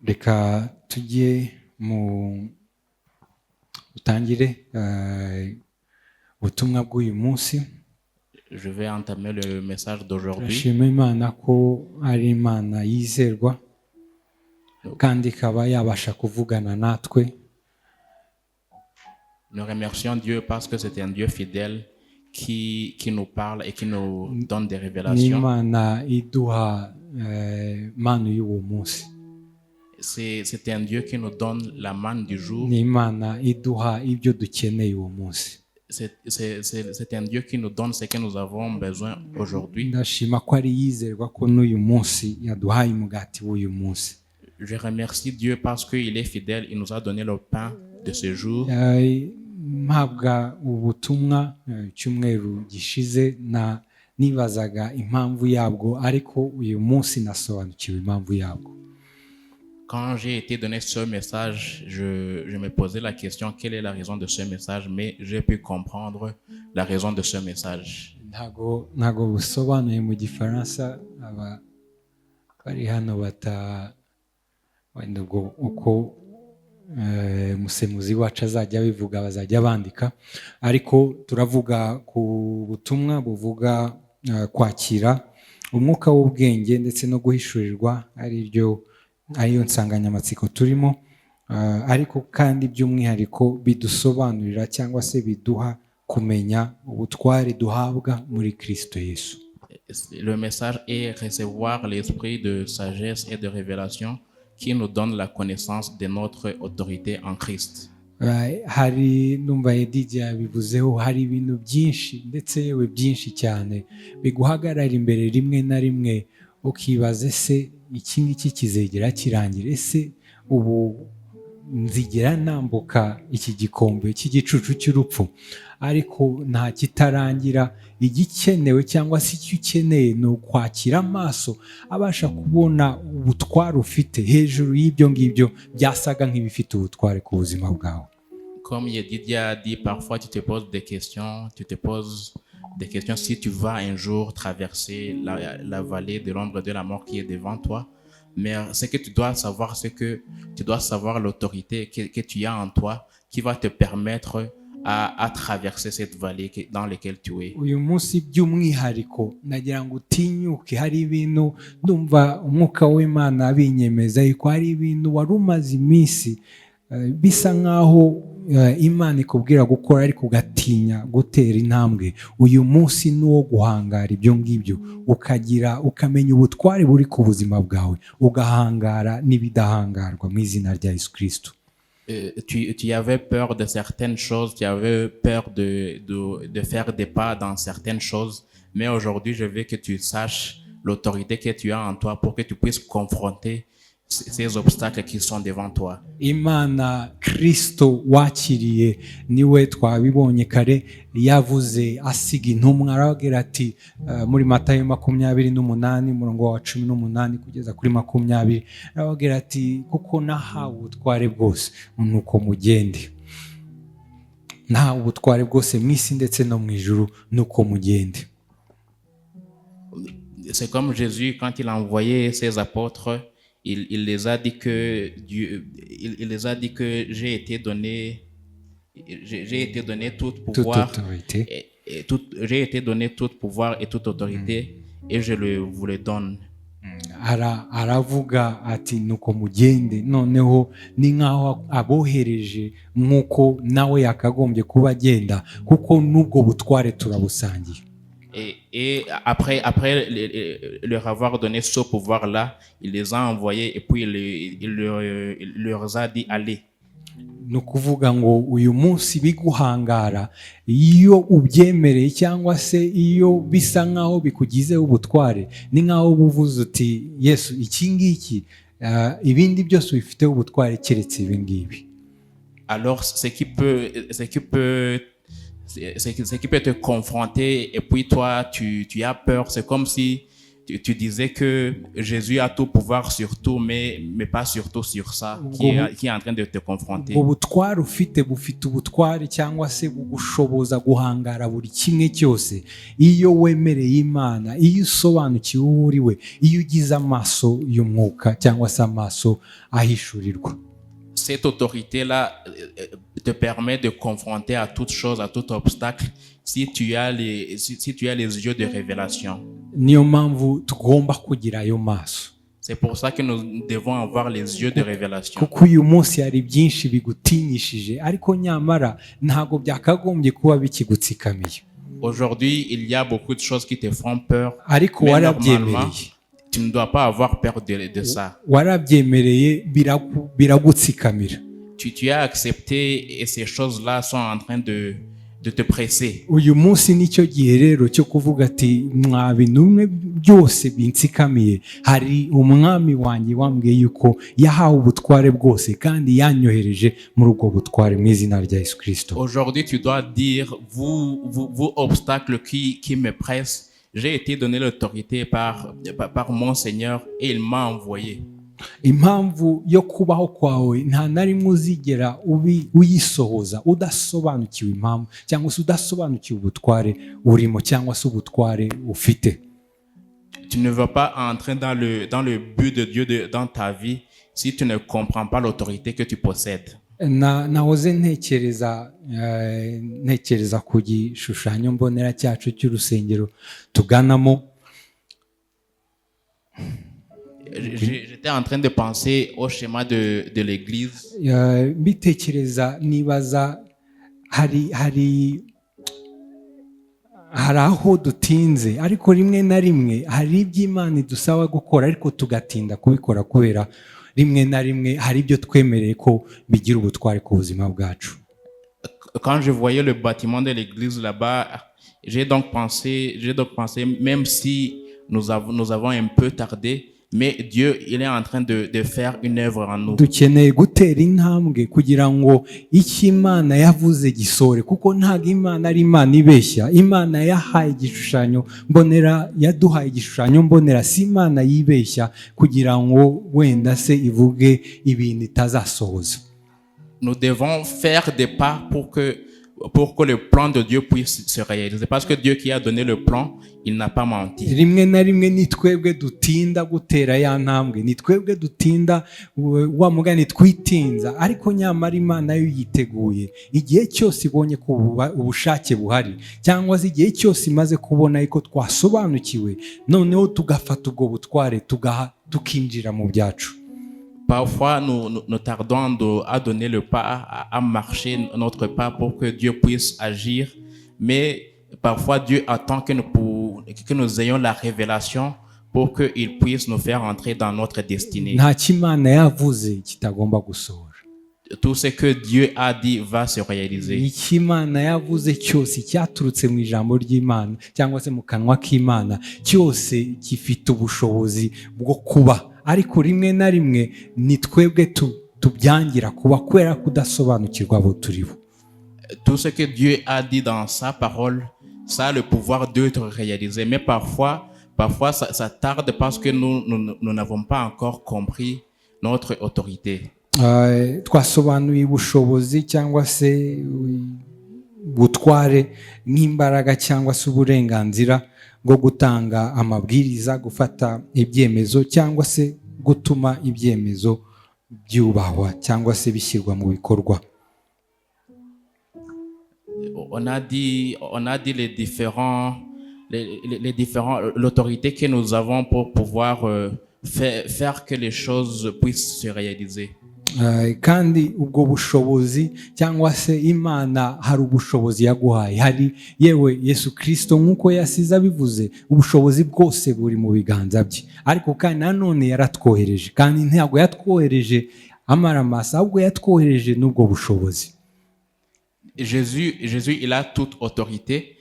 reka tujye utangire ubutumwa bw'uyu munsi. Je vais entamer le message d'aujourd'hui. Turashima Imana ko ari Imana yizerwa kandi ikaba yabasha kuvugana natwe. Nous remercions Dieu parce que c'est un Dieu fidèle qui nous parle et qui nous donne des révélations. Imana iduha manu y'uwo munsi. C'est un Dieu qui nous donne la manne du jour. Ni Imana iduha ibyo dukeneye uwo munsi. C'est un Dieu qui nous donne ce que nous avons besoin aujourd'hui. Ndashima ko ari yizerwa ko n'uyu munsi yaduhaye umugati w'uyu munsi. Je remercie Dieu parce qu'il est fidèle, il nous a donné le pain de ce jour. Mpabwa ubutumwa cyumweru gishize na nibazaga impamvu yabwo, ariko uyu munsi nasobanukiwe impamvu yabwo. Quand j'ai été donné ce message, je me posais la question, quelle est la raison de ce message, mais j'ai pu comprendre la raison de ce message. Ntago busobanuye mu gifaransa, bari hano wenda ubwo uko musemuzi wacu azajya bivuga bazajya bandika, ariko turavuga ku butumwa buvuga kwakira umwuka w'ubwenge ndetse no guhishurirwa, ariyo nsanganyamatsiko turimo, ariko kandi by'umwihariko bidusobanurira cyangwa se biduha kumenya ubutware duhabwa muri Kristo Yesu. Le message est recevoir l'esprit de sagesse et de révélation qui nous donne la connaissance de notre autorité en Christ. Hari numva Edija bivuzeho, hari ibintu byinshi ndetse yewe byinshi cyane biguhagarara imbere rimwe na rimwe ukibaza, ese iki ngiki kizegera kirangira? Ese ubu nzigera nambuka iki gikombe cy'igicucu cy'urupfu? Ariko nta kitarangira. Igikenewe cyangwa se icyo ukeneye ni ukwakira amaso abasha kubona ubutware ufite hejuru y'ibyo ngibyo byasaga nk'ibifite ubutware ku buzima bwawe. Comme Yedidia a dit, parfois tu te poses des questions, si tu vas un jour traverser la vallée de l'ombre de la mort qui est devant toi. Mais ce que tu dois savoir, c'est que tu dois savoir l'autorité que tu as en toi qui va te permettre à traverser cette vallée dans laquelle tu es. Uyu munsi by'umwihariko nagira ngo utinyuke. Hari ibintu ndumva umwuka w'Imana abinyemeza yuko hari ibintu wari umaze iminsi bisa nkaho Imana ikubwira gukora ariko ugatinya gutera intambwe. Uyu munsi ni uwo guhangara ibyo ngibyo, ukamenya ubutware buri ku buzima bwawe, ugahangara n'ibidahangarwa mu izina rya Yesu Kristo. Tu avais peur de certaines choses, tu avais peur de faire des pas dans certaines choses, mais aujourd'hui je veux que tu saches l'autorité que tu as en toi pour que tu puisses confronter ces obstacles qui sont devant toi. Imana Kristo wakiriye niwe twabibonye kare yavuze asiga intumwa, aragira ati muri Matayo 28 umurongo wa 18 kugeza kuri 20, aragira ati kuko nahawe ubutware bwose nuko mugende. Nahawe ubutware bwose mu isi ndetse no mu ijuru nuko mugende. C'est comme Jésus quand il a envoyé ses apôtres. Il les a dit que il les a dit que j'ai été donné tout pouvoir, j'ai été donné tout pouvoir et toute autorité, et je vous le donne. Aravuga ati nuko mugende. Noneho ni nkaho abohereje nk'uko nawe yakagombye kuba agenda, kuko n'ubwo butware turabusangiye. Et après leur avoir donné ce pouvoir-là, il les a envoyés et puis il leur a dit allez. Ni ukuvuga ngo uyu munsi biguhangara iyo ubyemereye cyangwa se iyo bisa nkaho bikugizeho ubutware, ni nkaho ubuvuze uti Yesu iki ngiki ibindi byose bifiteho ubutware keretse ibi ngibi. Alors ce qui peut te confronter et puis toi tu as peur, c'est comme si tu disais que Jésus a tout pouvoir sur tout, mais pas surtout sur ça qui est en train de te confronter. ubwo butware ufite bufite ubutware cyangwa se bugushoboza guhangara buri kimwe cyose iyo wemereye Imana, iyo usobanukiwe uwo uri we, iyo ugize amaso y'umwuka cyangwa se amaso ahishurirwa. Cette autorité-là te permet de confronter à toute chose, à tout obstacle, si tu as les yeux de révélation. Niyo mpamvu tugomba kugira ayo maso. C'est pour ça que nous devons avoir les yeux de révélation. Kuko uyu munsi hari byinshi bigutinyishije, ariko nyamara ntago byakagombye kuba bikigutsikamiye. Aujourd'hui, il y a beaucoup de choses qui te font peur. Ariko Mais warabyemereye. normalement, tu ne dois pas avoir peur de ça. Warabyemereye biragutsikamira. Tu as accepté et ces choses-là sont en train de te presser. Uyu munsi nicyo gihe rero cyo kuvuga ati mwa bintu bimwe byose binsikamiye, hari umwami wanjye wambwiye yuko yahawe ubutware bwose kandi yanyohereje muri ubwo butware mu izina rya Yesu Kristo. Aujourd'hui, tu dois dire, vous obstacles qui me pressent, j'ai été donné l'autorité par mon Seigneur et il m'a envoyé. Impamvu yo kubaho kwawe nta na rimwe uzigera uyisohoza udasobanukiwe impamvu cyangwa se udasobanukiwe ubutware urimo cyangwa se ubutware ufite. Tu ne vas pas entrer dans le but de Dieu dans ta vie si tu ne comprends pas l'autorité que tu possèdes. Nahoze ntekereza ku gishushanyo mbonera cyacu cy'urusengero tuganamo. J'étais en train de penser au schéma de l'église. Mbitekereza nibaza hari aho dutinze, ariko rimwe na rimwe hari iby'Imana idusaba gukora ariko tugatinda kubikora kubera rimwe na rimwe hari ibyo twemereye ko bigira ubutware ku buzima bwacu. Quand je voyais le bâtiment de l'église là-bas, j'ai donc pensé, même si nous avons un peu tardé, mais Dieu, il est en train de faire une œuvre en nous. Dukeneye gutera intambwe kugira ngo icyo Imana yavuze gisore, kuko ntago Imana ari Imana ibeshya. Imana yahaye igishushanyo mbonera, yaduhaye igishushanyo mbonera, si Imana yibeshya kugira ngo wenda se ivuge ibintu itazasohoza. Nous devons faire des pas pour que le plan de Dieu puisse se réaliser. Parce que Dieu qui a donné le plan, il n'a pas menti. Rimwe na rimwe ni twebwe dutinda gutera ya ntambwe, ni twebwe dutinda wa mugani twitinza, ariko nyamara Imana yo yiteguye. Igihe cyose ibonye ko ubushake buhari cyangwa se igihe cyose imaze kubona ko twasobanukiwe, noneho tugafata ubwo butware tukinjira mu byacu. Parfois, nous tardons à donner le pas, à marcher notre pas pour que Dieu puisse agir. Mais parfois, Dieu attend que nous ayons la révélation pour qu'il puisse nous faire entrer dans notre destinée. Tout ce que Dieu a dit va se réaliser. Ikimana yavuze cyose cyaturutse mu ijambo ry'Imana cyangwa se mu kanwa k'Imana cyose gifite ubushobozi bwo kuba, ariko rimwe na rimwe ni twebwe tubyangira kuba kubera kudasobanukirwa abo turibo. Tout ce que Dieu a dit dans sa parole, ça a le pouvoir d'être réalisé, mais parfois ça tarde parce que nous n'avons pas encore compris notre autorité. Twasobanuye ubushobozi cyangwa se butware nk'imbaraga cyangwa se uburenganzira bwo gutanga amabwiriza, gufata ibyemezo cyangwa se gutuma ibyemezo byubahwa cyangwa se bishyirwa mu bikorwa. On a dit l'autorité que nous avons pour pouvoir faire que les choses puissent se réaliser. Kandi ubwo bushobozi cyangwa se Imana hari ubushobozi yaguhaye, hari yewe Yesu Kristo nk'uko yasize abivuze, ubushobozi bwose buri mu biganza bye, ariko kandi nanone yaratwohereje, kandi ntabwo yatwohereje amaramasa, ahubwo yatwohereje n'ubwo bushobozi. Jésus, il a toute autorité.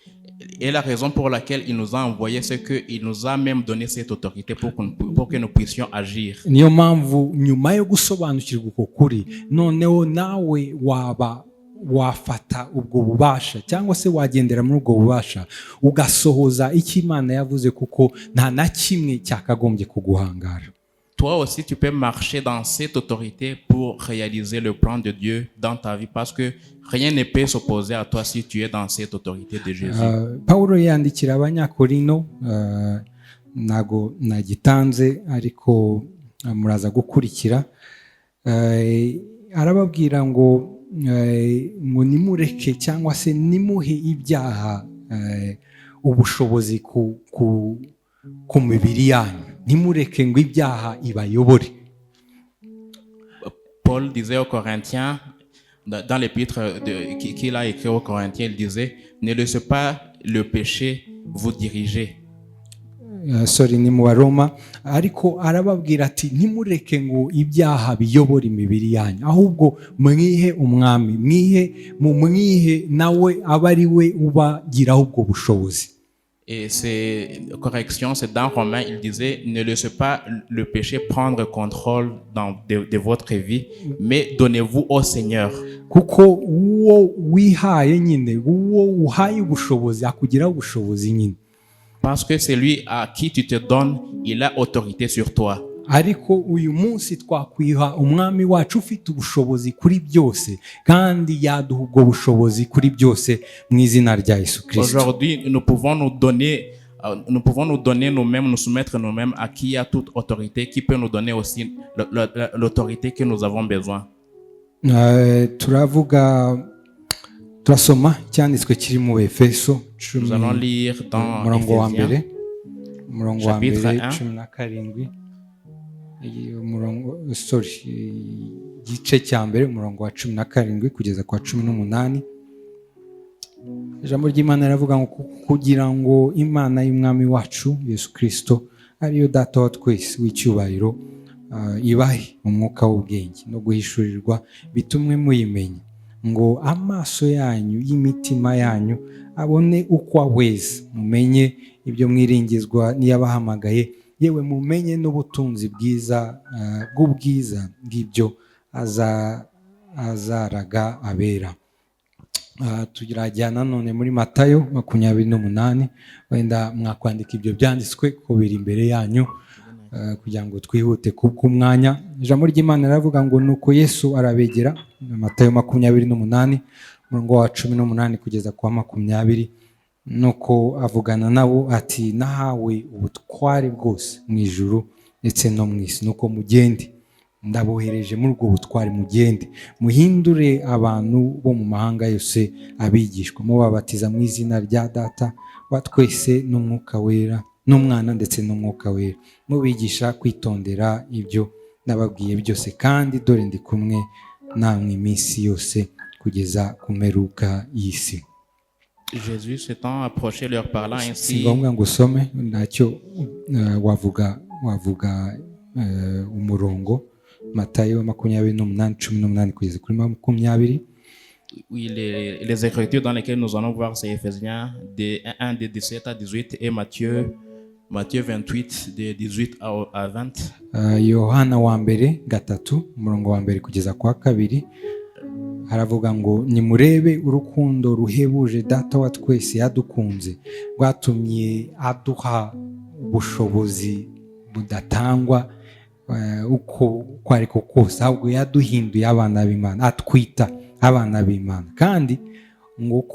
Et la raison pour laquelle il nous a envoyés, c'est qu'il nous a même donné cette autorité pour que nous puissions agir. Niyo mpamvu nyuma yo gusobanukirwa uko kuri, noneho nawe waba wafata ubwo bubasha cyangwa se wagendera muri ubwo bubasha ugasohoza icyo Imana yavuze, kuko nta na kimwe cyakagombye kuguhangara. Toi aussi, tu peux marcher dans cette autorité pour réaliser le plan de Dieu dans ta vie, parce que rien ne peut s'opposer à toi si tu es dans cette autorité de Jésus. Pawulo yandikira Abanyakorino, ntago nagitanze ariko muraza gukurikira, arababwira ngo nimureke cyangwa se nimuhe ibyaha ubushobozi ku mibiri yanyu, nimureke ngo ibyaha ibayobore. Paul disait aux Corinthiens, dans l'épître qu'il a écrit aux Corinthiens, il disait, ne laissez pas le péché vous diriger. Ni mu Baroma, ariko arababwira ati ntimureke ngo ibyaha biyobore imibiri yanyu, ahubwo mwihe umwami, mwihe nawe aba ari we ubagiraho ubwo bushobozi. Et c'est correction, c'est dans Romains, il disait, ne laissez pas le péché prendre contrôle de votre vie, mais donnez-vous au Seigneur. Kuko uwo wihaye nyine, uwo uhaye ubushobozi akugiraho ubushobozi nyine. Parce que c'est lui à qui tu te donnes, il a autorité sur toi. Ariko uyu munsi twakwiha umwami wacu ufite ubushobozi kuri byose, kandi yaduha ubwo bushobozi kuri byose mu izina rya Yesu Kristo. Aujourd'hui, nous pouvons nous donner nous-mêmes, nous soumettre nous-mêmes à qui a toute autorité, qui peut nous donner aussi l'autorité que nous avons besoin. Turasoma cyanditswe kiri mu Efeso 10, nous allons lire dans umurongo wa mbere, chapitre 1, 17, igice cya mbere umurongo wa 17 kugeza kwa 18. Ijambo ry'Imana riravuga ngo kugira ngo Imana y'umwami wacu Yesu Kristo ariyo data wa twese w'icyubahiro ibahe umwuka w'ubwenge no guhishurirwa bitumwe muyimenya, ngo amaso yanyu y'imitima yanyu abone uko ahweza, mumenye ibyo mwiringizwa n'iyabahamagaye, yewe mumenye n'ubutunzi bwiza bw'ubwiza bw'ibyo azaraga abera. Turajyana none muri Matayo 28, wenda mwakwandika ibyo byanditswe ko biri imbere yanyu kugira ngo twihute kubw'umwanya. Ijambo ry'Imana riravuga ngo nuko Yesu arabegera, Matayo 28 umurongo wa 18 kugeza kwa 20, nuko avugana nabo ati nahawe ubutware bwose mu ijuru ndetse no mu isi, nuko mugende, ndabohereje muri ubwo butware, mugende muhindure abantu bo mu mahanga yose abigishwa, mubabatiza mu izina rya Data wa twese n'umwuka wera n'umwana ndetse n'umwuka wera, mubigisha kwitondera ibyo nababwiye byose, kandi dore ndi kumwe namwe iminsi yose kugeza ku mperuka y'isi. Jésus s'étant approché leur parlant ainsi. Si ngombwa ngo usome ntacyo, wavuga umurongo Matayo 28:18 kugeza kuri 20. Oui, les écritures dans lesquelles nous allons voir, c'est Éphésiens 1 de 17 à 18 et Matthieu 28 de 18 à 20. Yohana wa mbere 3 umurongo wa mbere kugeza kwa 2 haravuga ngo nimurebe urukundo ruhebuje Data wa twese yadukunze, rwatumye aduha ubushobozi budatangwa uko ariko kose, ahubwo yaduhinduye abana b'Imana, atwita abana b'Imana, kandi ngo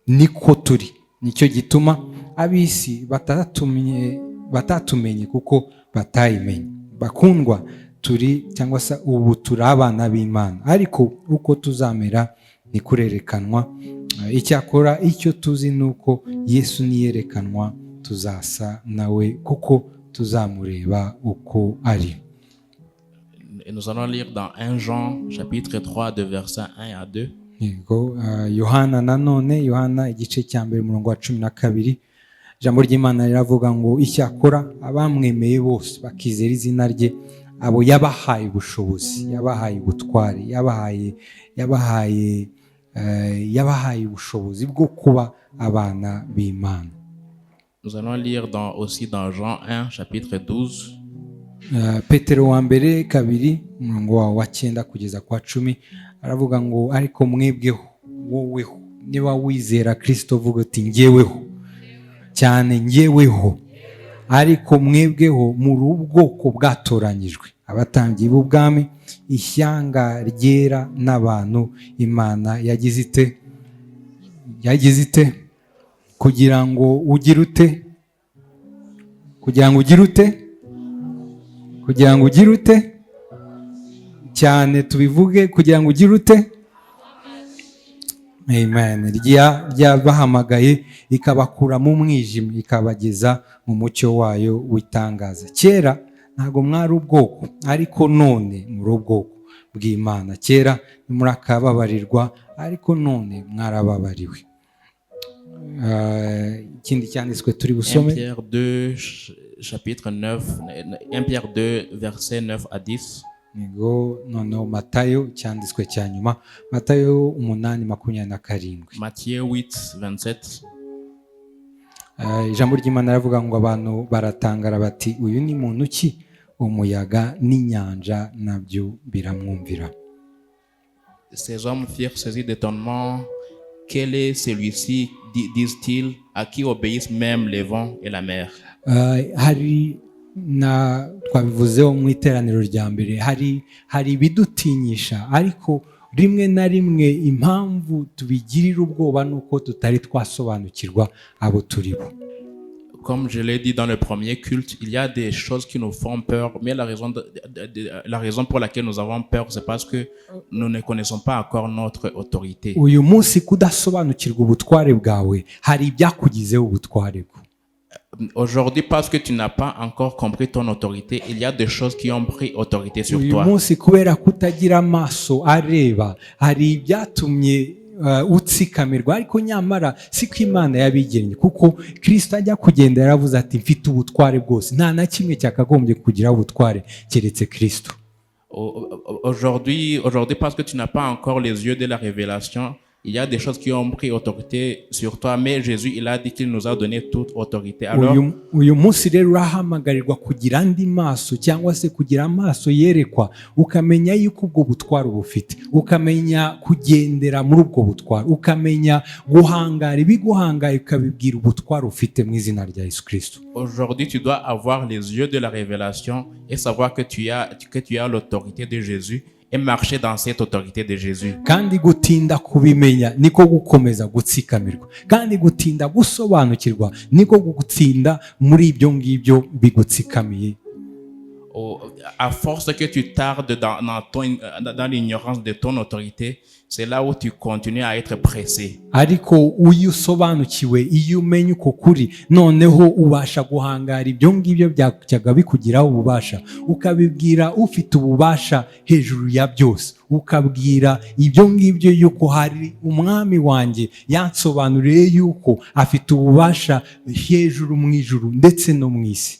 niko turi. Nicyo gituma ab'isi batatumenye kuko batayimenye. Bakundwa, turi cyangwa se ubu turi abana b'Imana, ariko uko tuzamera ni kurerekanwa. Icyakora icyo tuzi nuko Yesu niyerekanwa tuzasa nawe kuko tuzamureba uko ari. Et nous allons lire dans 1 Jean chapitre 3 de versets 1 à 2. Yego, Yohana igice cya mbere umurongo wa 12. Ijambo ry'Imana riravuga ngo icyakora abamwemeye bose bakizera izina rye, abo yabahaye ubushobozi, yabahaye ubutware, yabahaye ubushobozi bwo kuba abana b'Imana. Nous allons lire aussi dans Jean 1 chapitre 12. Petero wa mbere 2 umurongo wa 9 kugeza kwa 10 aravuga ngo ariko mwebweho, woweho niba wizera Kristo vuga uti njyeweho, cyane njyeweho, ariko mwebweho muri ubwoko bwatoranyijwe, abatambyi b'ubwami, ishyanga ryera n'abantu Imana yagize ite kugira ngo ugire ute, cyane tubivuge, kugira ngo ugire ute. Amen. Ryabahamagaye ikabakura mu mwijima ikabageza mu mucyo wayo w'itangaza. Kera ntabwo mwari ubwoko, ariko none muri ubwoko bw'Imana. Kera murakababarirwa, ariko none mwarababariwe. Ikindi cyanditswe turi busome 1 Pierre 2 chapitre 9, 1 Pierre 2 verset 9 à 10. Nigo noneho Matayo cyanditswe cya nyuma, Matayo 8:27. Matthieu 8:27. Ijambo ry'Imana ravuga ngo abantu baratangara bati uyu ni muntu ki, umuyaga n'inyanja nabyo biramwumvira. Ces hommes firent saisis d'étonnement. Quel est celui-ci, disent-ils, à qui obéissent même les vents et la mer? Hari na twabivuzeho mu iteraniro rya mbere, hari ibidutinyisha, ariko rimwe na rimwe impamvu tubigirira ubwoba nuko tutari twasobanukirwa abo turi bo. Comme je l'ai dit dans le premier culte, il y a des choses qui nous font peur, mais la raison pour laquelle nous avons peur, c'est parce que nous ne connaissons pas encore notre autorité. Uyu munsi kudasobanukirwa ubutware bwawe, hari ibyakugizeho ubutware bwo. Aujourd'hui, parce que tu n'as pas encore compris ton autorité, il y a des choses qui ont pris autorité sur toi. Uyu munsi kubera kutagira amaso areba, hari ibyatumye utsikamirwa, ariko nyamara siko Imana yabigennye, kuko Kristo ajya kugenda yaravuze ati mfite ubutware bwose, nta na kimwe cyakagombye kugira ubutware keretse Kristo. Aujourd'hui, parce que tu n'as pas encore les yeux de la révélation, il y a des choses qui ont pris autorité sur toi, mais Jésus, il a dit qu'il nous a donné toute autorité. Alors, uyu munsi rero urahamagarirwa kugira andi maso, cyangwa se kugira amaso yerekwa, ukamenya yuko ubwo butware ubufite, ukamenya kugendera muri ubwo butware, ukamenya guhangara ibiguhangaye, ukabibwira ubutware ufite mu izina rya Yesu Kristo. Aujourd'hui, tu dois avoir les yeux de la révélation et savoir que tu as l'autorité de Jésus et marcher dans cette autorité de Jésus. Kandi gutinda kubimenya niko gukomeza gutsikamirwa, kandi gutinda gusobanukirwa niko gutsinda muri ibyo ngibyo bigutsikamiye. À force que tu tardes dans l'ignorance de ton autorité, c'est là où tu continues à être pressé. Ariko uyu usobanukiwe, iyo umenya uko kuri, noneho ubasha guhangara ibyo ngibyo byajyaga bikugiraho ububasha, ukabibwira ufite ububasha hejuru ya byose, ukabwira ibyo ngibyo yuko hari umwami wanjye yansobanuriye yuko afite ububasha hejuru mu ijuru ndetse no mu isi.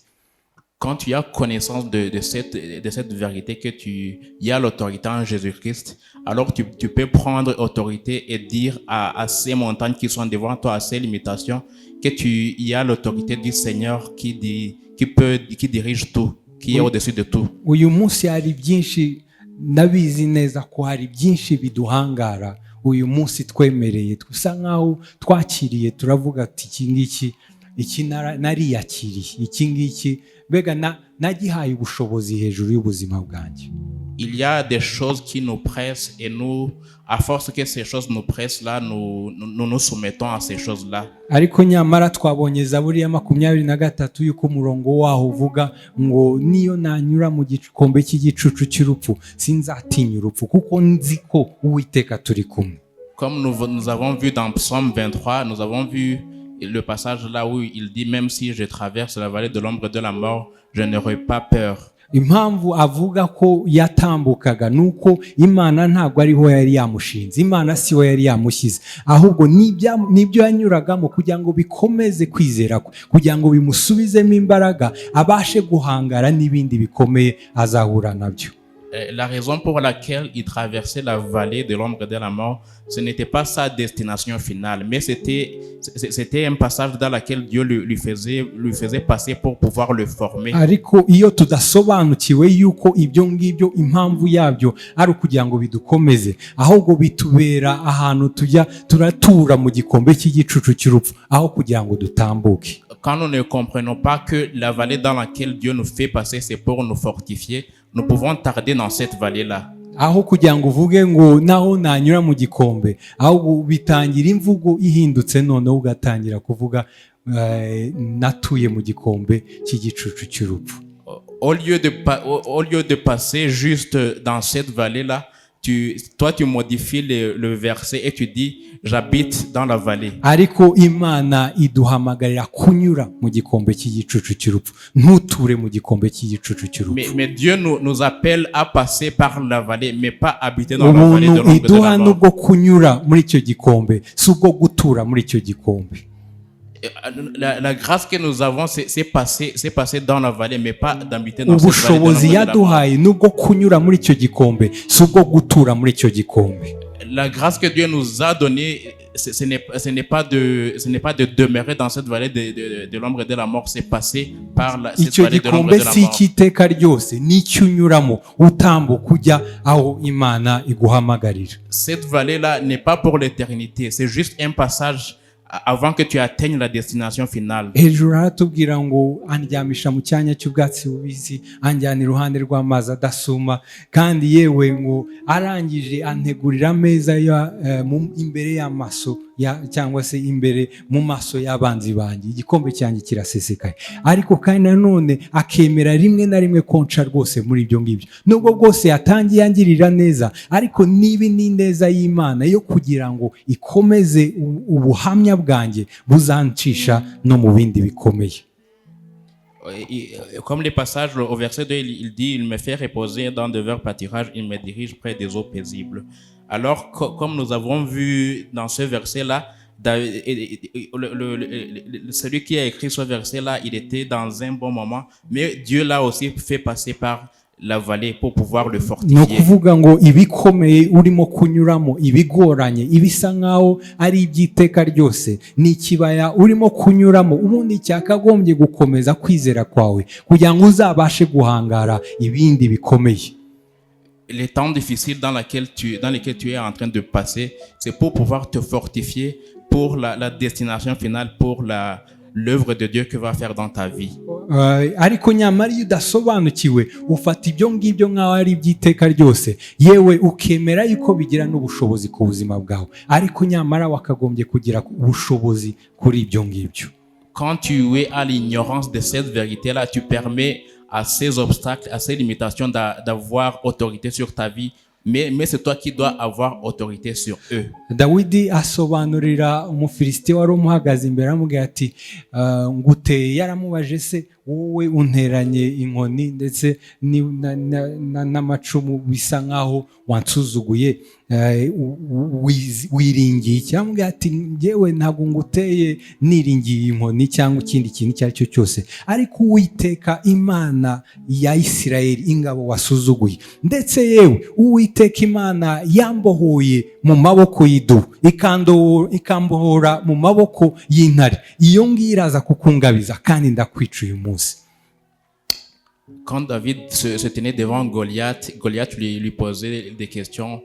Quand tu as connaissance de cette vérité que il y a l'autorité en Jésus-Christ, alors tu peux prendre autorité et dire à ces montagnes qui sont devant toi, à ces limitations, que il y a l'autorité du Seigneur qui dirige tout, qui est au-dessus de tout. Uyu munsi hari byinshi nabizi neza ko hari byinshi biduhangara. Uyu munsi twemereye, tusa nkaho twakiriye, turavuga ati iki nariyakiriye, iki ngiki bega nagihaye ubushobozi hejuru y'ubuzima bwanjye. Il y a des choses qui nous pressent et nous, à force que ces choses nous pressent là, nous soumettons à ces choses-là. Ariko nyamara twabonye Zaburi ya 23 yuko umurongo waho uvuga ngo niyo nanyura mu gikombe cy'igicucu cy'urupfu sinzatinya urupfu kuko nzi ko Uwiteka turi kumwe. Comme nous avons vu dans Psaume 23, nous avons vu le passage là où il dit même si je traverse la vallée de l'ombre de la mort, je n'aurai pas peur. Impamvu avuga ko yatambukaga nuko Imana ntabwo ariho yari yamushinze, Imana siho yari yamushyize, ahubwo nibyo yanyuragamo kugira ngo bikomeze kwizera kwe, kugira ngo bimusubizemo imbaraga abashe guhangara n'ibindi bikomeye azahura nabyo. La raison pour laquelle il traversait la vallée de l'ombre de la mort, ce n'était pas sa destination finale, mais c'était un passage dans lequel Dieu lui faisait passer pour pouvoir le former. ariko iyo tudasobanukiwe yuko ibyo ngibyo impamvu yabyo ari ukugira ngo bidukomeze, ahubwo bitubera ahantu tujya turatura mu gikombe cy'igicucu cy'urupfu aho kugira ngo dutambuke. Quand nous ne comprenons pas que la vallée dans laquelle Dieu nous fait passer, c'est pour nous fortifier, nous pouvons tarder dans cette vallée-là. Aho kugira ngo uvuge ngo naho nanyura mu gikombe, ahubwo bitangira imvugo ihindutse, noneho ugatangira kuvuga natuye mu gikombe cy'igicucu cy'urupfu. Au lieu de passer juste dans cette vallée-là, toi tu modifies le verset et tu dis j'habite dans la vallée. Ariko Imana iduhamagarira kunyura mu gikombe cy'igicucu cy'urupfu, ntuture mu gikombe cy'igicucu cy'urupfu. Mais Dieu nous appelle à passer par la vallée, mais pas habiter dans la vallée de l'ombre de la iduha mort. nubwo kunyura muri icyo gikombe, si ubwo gutura muri icyo gikombe. La grâce que nous avons, c'est passer dans la vallée, mais pas d'habiter dans cette vallée de ubushobozi l'ombre de la mort. yaduhaye nubwo kunyura muri icyo gikombe, si ubwo gutura muri icyo gikombe. La grâce que Dieu nous a donnée, ce n'est pas de demeurer dans cette vallée de l'ombre de la mort, c'est passer par cette icyo vallée de l'ombre gikombe de la si mort. icy'iteka ryose, nicyo unyuramo utambuka ujya aho Imana iguhamagarira. Cette vallée-là n'est pas pour l'éternité, c'est juste un passage avant que tu atteignes la destination finale. Hejuru haratubwira ngo andyamisha mu cyanya cy'ubwatsi bubisi, anjyana iruhande rw'amazi adasuma, kandi yewe ngo arangije antegurira ameza imbere y'amaso cyangwa se imbere mu maso y'abanzi banjye, igikombe cyanjye kirasesekaye. Ariko kandi nanone akemera rimwe na rimwe konca rwose muri ibyo ngibyo, nubwo bwose yatangiye yangirira neza, ariko niba ni neza y'Imana yo kugira ngo ikomeze ubuhamya bwanjye buzancisha no mu bindi bikomeye. Comme les passages au verset 2, il dit, il me fait reposer dans de verts pâturages, il me dirige près des eaux paisibles. Alors, comme nous avons vu dans ce verset-là, celui qui a écrit ce verset-là, il était dans un bon moment, mais Dieu l'a aussi fait passer par la vallée pour pouvoir le fortifier. No kuvuga ngo ibikomeye urimo kunyuramo, ibigoranye, ibisa nkaho ari iby'iteka ryose, ni ikibaya urimo kunyuramo, ubundi cyakagombye gukomeza kwizera kwawe kugira ngo uzabashe guhangara ibindi bikomeye. Les temps difficiles dans lesquels tu es en train de passer, c'est pour pouvoir te fortifier pour la destination finale, pour l'œuvre de Dieu que va faire dans ta vie. Ariko nyamara iyo udasobanukiwe ufata ibyo ngibyo nk'aho ari iby'iteka ryose, yewe ukemera yuko bigira n'ubushobozi ku buzima bwawe, ariko nyamara wakagombye kugira ubushobozi kuri ibyo ngibyo. Quand tu es à l'ignorance de cette vérité-là, tu permets à ces obstacles, à ces limitations d'avoir autorité sur ta vie, mais c'est toi qui dois avoir autorité sur eux. Dawidi asobanurira Umufilisiti wari umuhagaze imbere amubwira ati nguteye, yaramubaje se wowe unteranye inkoni ndetse n'amacumu bisa nkaho wansuzuguye, wiringiye iki? Amubwira ati njyewe ntabwo nguteye niringiye inkoni cyangwa ikindi kintu icyo ari cyo cyose, ariko Uwiteka Imana ya Isirayeli ingabo wasuzuguye, ndetse yewe Uwiteka Imana yambohoye mu maboko y'idubu, ikambohora mu maboko y'intare, iyo ngiyo iraza kukungabiza kandi ndakwica uyu munsi. Quand David se tenait devant Goliath lui posait des questions.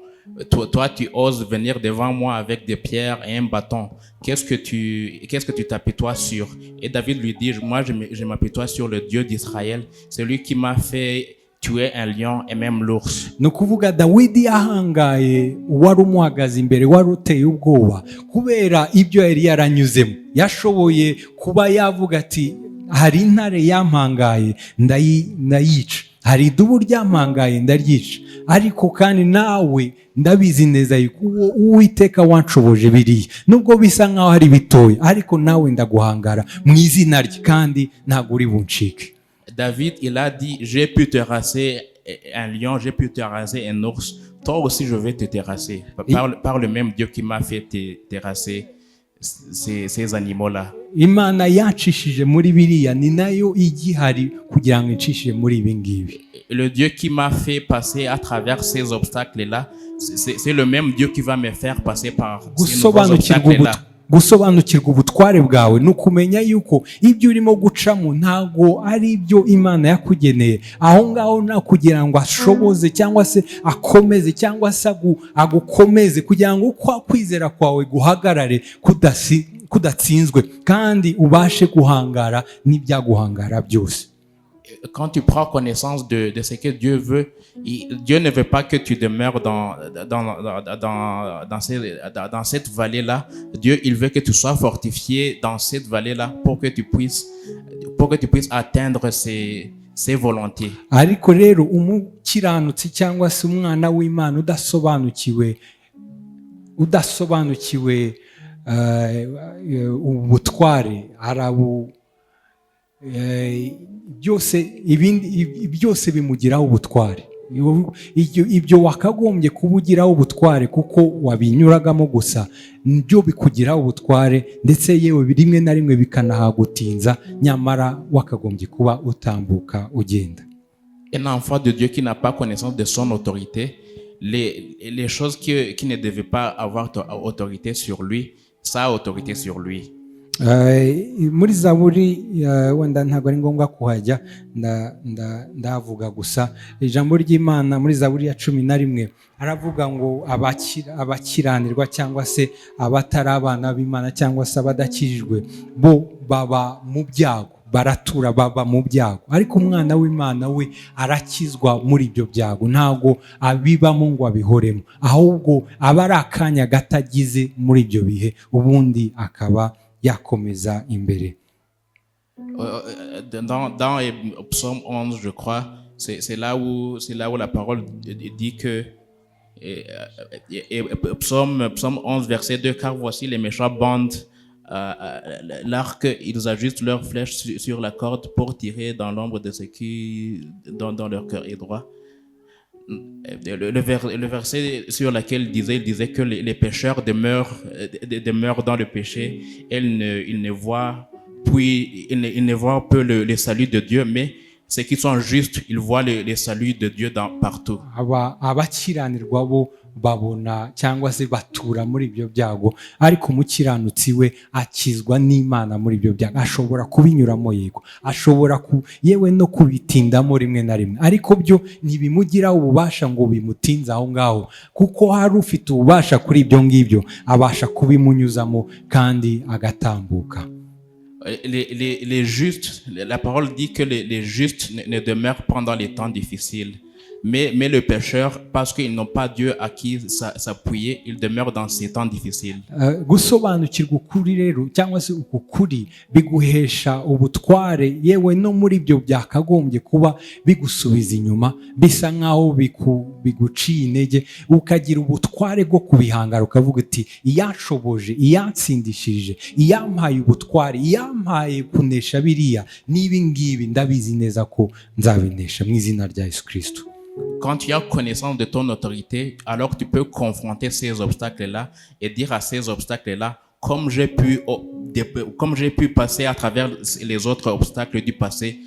Toi, tu oses venir devant moi avec des pierres et un bâton. Qu'est-ce que tu t'apitoies sur? Et David lui dit, moi, je m'apitoie sur le Dieu d'Israël, celui qui m'a fait tuer un lion et même l'ours. Ni ukuvuga Dawidi ahangaye wari umuhagaze imbere, wari uteye ubwoba kubera ibyo yari yaranyuzemo. Yashoboye kuba yavuga ati hari intare yampangaye ndayica, hari idubu ryampangaye ndaryica, ariko kandi nawe ndabizi neza yuko Uwiteka wanshoboje biriya, nubwo bisa nkaho ari bitoya, ariko nawe ndaguhangara mu izina rye kandi ntabwo uri buncike. David, il a dit, j'ai pu terrasser un lion, j'ai pu terrasser un ours, toi aussi je vais te terrasser par le même Dieu qui m'a fait terrasser ces animaux-là. imana yacishije muri biriya ni nayo igihari kugira ngo icishije muri ibi ngibi. Le Dieu qui m'a fait passer à travers ces obstacles-là, c'est le même Dieu qui va me faire passer par ces nouveaux obstacles-là. Gusobanukirwa ubutware bwawe ni ukumenya yuko ibyo urimo gucamo ntabwo ari ibyo imana yakugeneye aho ngaho, nta kugira ngo ashoboze cyangwa se akomeze cyangwa se agukomeze kugira ngo uko kwizera kwawe guhagarare kudatsinzwe kandi ubashe guhangara n'ibyaguhangara byose. Quand tu prends connaissance de ce que Dieu veut, Dieu ne veut pas que tu demeures dans cette vallée-là. Dieu, il veut que tu sois fortifié dans cette vallée-là pour que tu puisses atteindre ses volontés. Ariko rero umukiranutsi cyangwa se umwana w'Imana udasobanukiwe ubutware byose bimugiraho ubutware. Ibyo wakagombye kubugiraho ubutware kuko wabinyuragamo gusa nibyo bikugiraho ubutware, ndetse yewe rimwe na rimwe bikanahagutinza, nyamara wakagombye kuba utambuka ugenda. Un enfant de Dieu qui n'a pas connaissance de son autorité, les choses qui ne devaient pas avoir autorité sur lui, ça a autorité sur lui. Muri Zaburi wenda ntabwo ari ngombwa kuhajya, ndavuga gusa ijambo ry'Imana muri Zaburi ya 11 aravuga ngo abakiranirwa cyangwa se abatari abana b'Imana cyangwa se abadakijijwe bo baba mu byago, baratura baba mu byago, ariko umwana w'Imana we arakizwa muri ibyo byago, ntabwo abibamo ngo abihoremo, ahubwo aba ari akanya gatagize muri ibyo bihe, ubundi akaba yakomeza imbere. Dans Psaume 11, je crois, c'est là où la parole dit que Psaume 11, verset 2, car voici les méchants bandent l'arc, ils ajustent leurs flèches sur la corde pour tirer dans l'ombre de ce qui dans leur cœur est droit. Le verset sur lequel il disait que les pécheurs demeurent dans le péché, ils ne voient peu le salut de Dieu, mais ceux qui sont justes, ils voient le salut de Dieu partout. Abakiranirwa bo babona cyangwa se batura muri ibyo byago, ariko umukiranutsi we akizwa n'Imana muri ibyo byago, ashobora kubinyuramo yego, ashobora yewe no kubitindamo rimwe na rimwe, ariko byo ntibimugira ububasha ngo bimutinze aho ngaho, kuko hari ufite ububasha kuri ibyo ngibyo abasha kubimunyuzamo kandi agatambuka. Les justes, la parole dit que les justes ne demeurent pas dans les temps difficiles. Mais le pécheur, parce qu'ils n'ont pas Dieu à qui s'appuyer, ils demeurent dans ces temps difficiles. Gusobanukirwa ukuri rero cyangwa se uku kuri biguhesha ubutware, yewe no muri ibyo byakagombye kuba bigusubiza inyuma, bisa nkaho biguciye intege, ukagira ubutware bwo kubihangara, ukavuga uti iyanshoboje, iyansindishije, iyampaye ubutware, iyampaye kunesha biriya n'ibi ngibi, ndabizi neza ko nzabinesha mu izina rya Yesu Kristo. Quand tu as connaissance de ton autorité, alors tu peux confronter ces obstacles-là et dire à ces obstacles-là, comme j'ai pu passer à travers les autres obstacles du passé,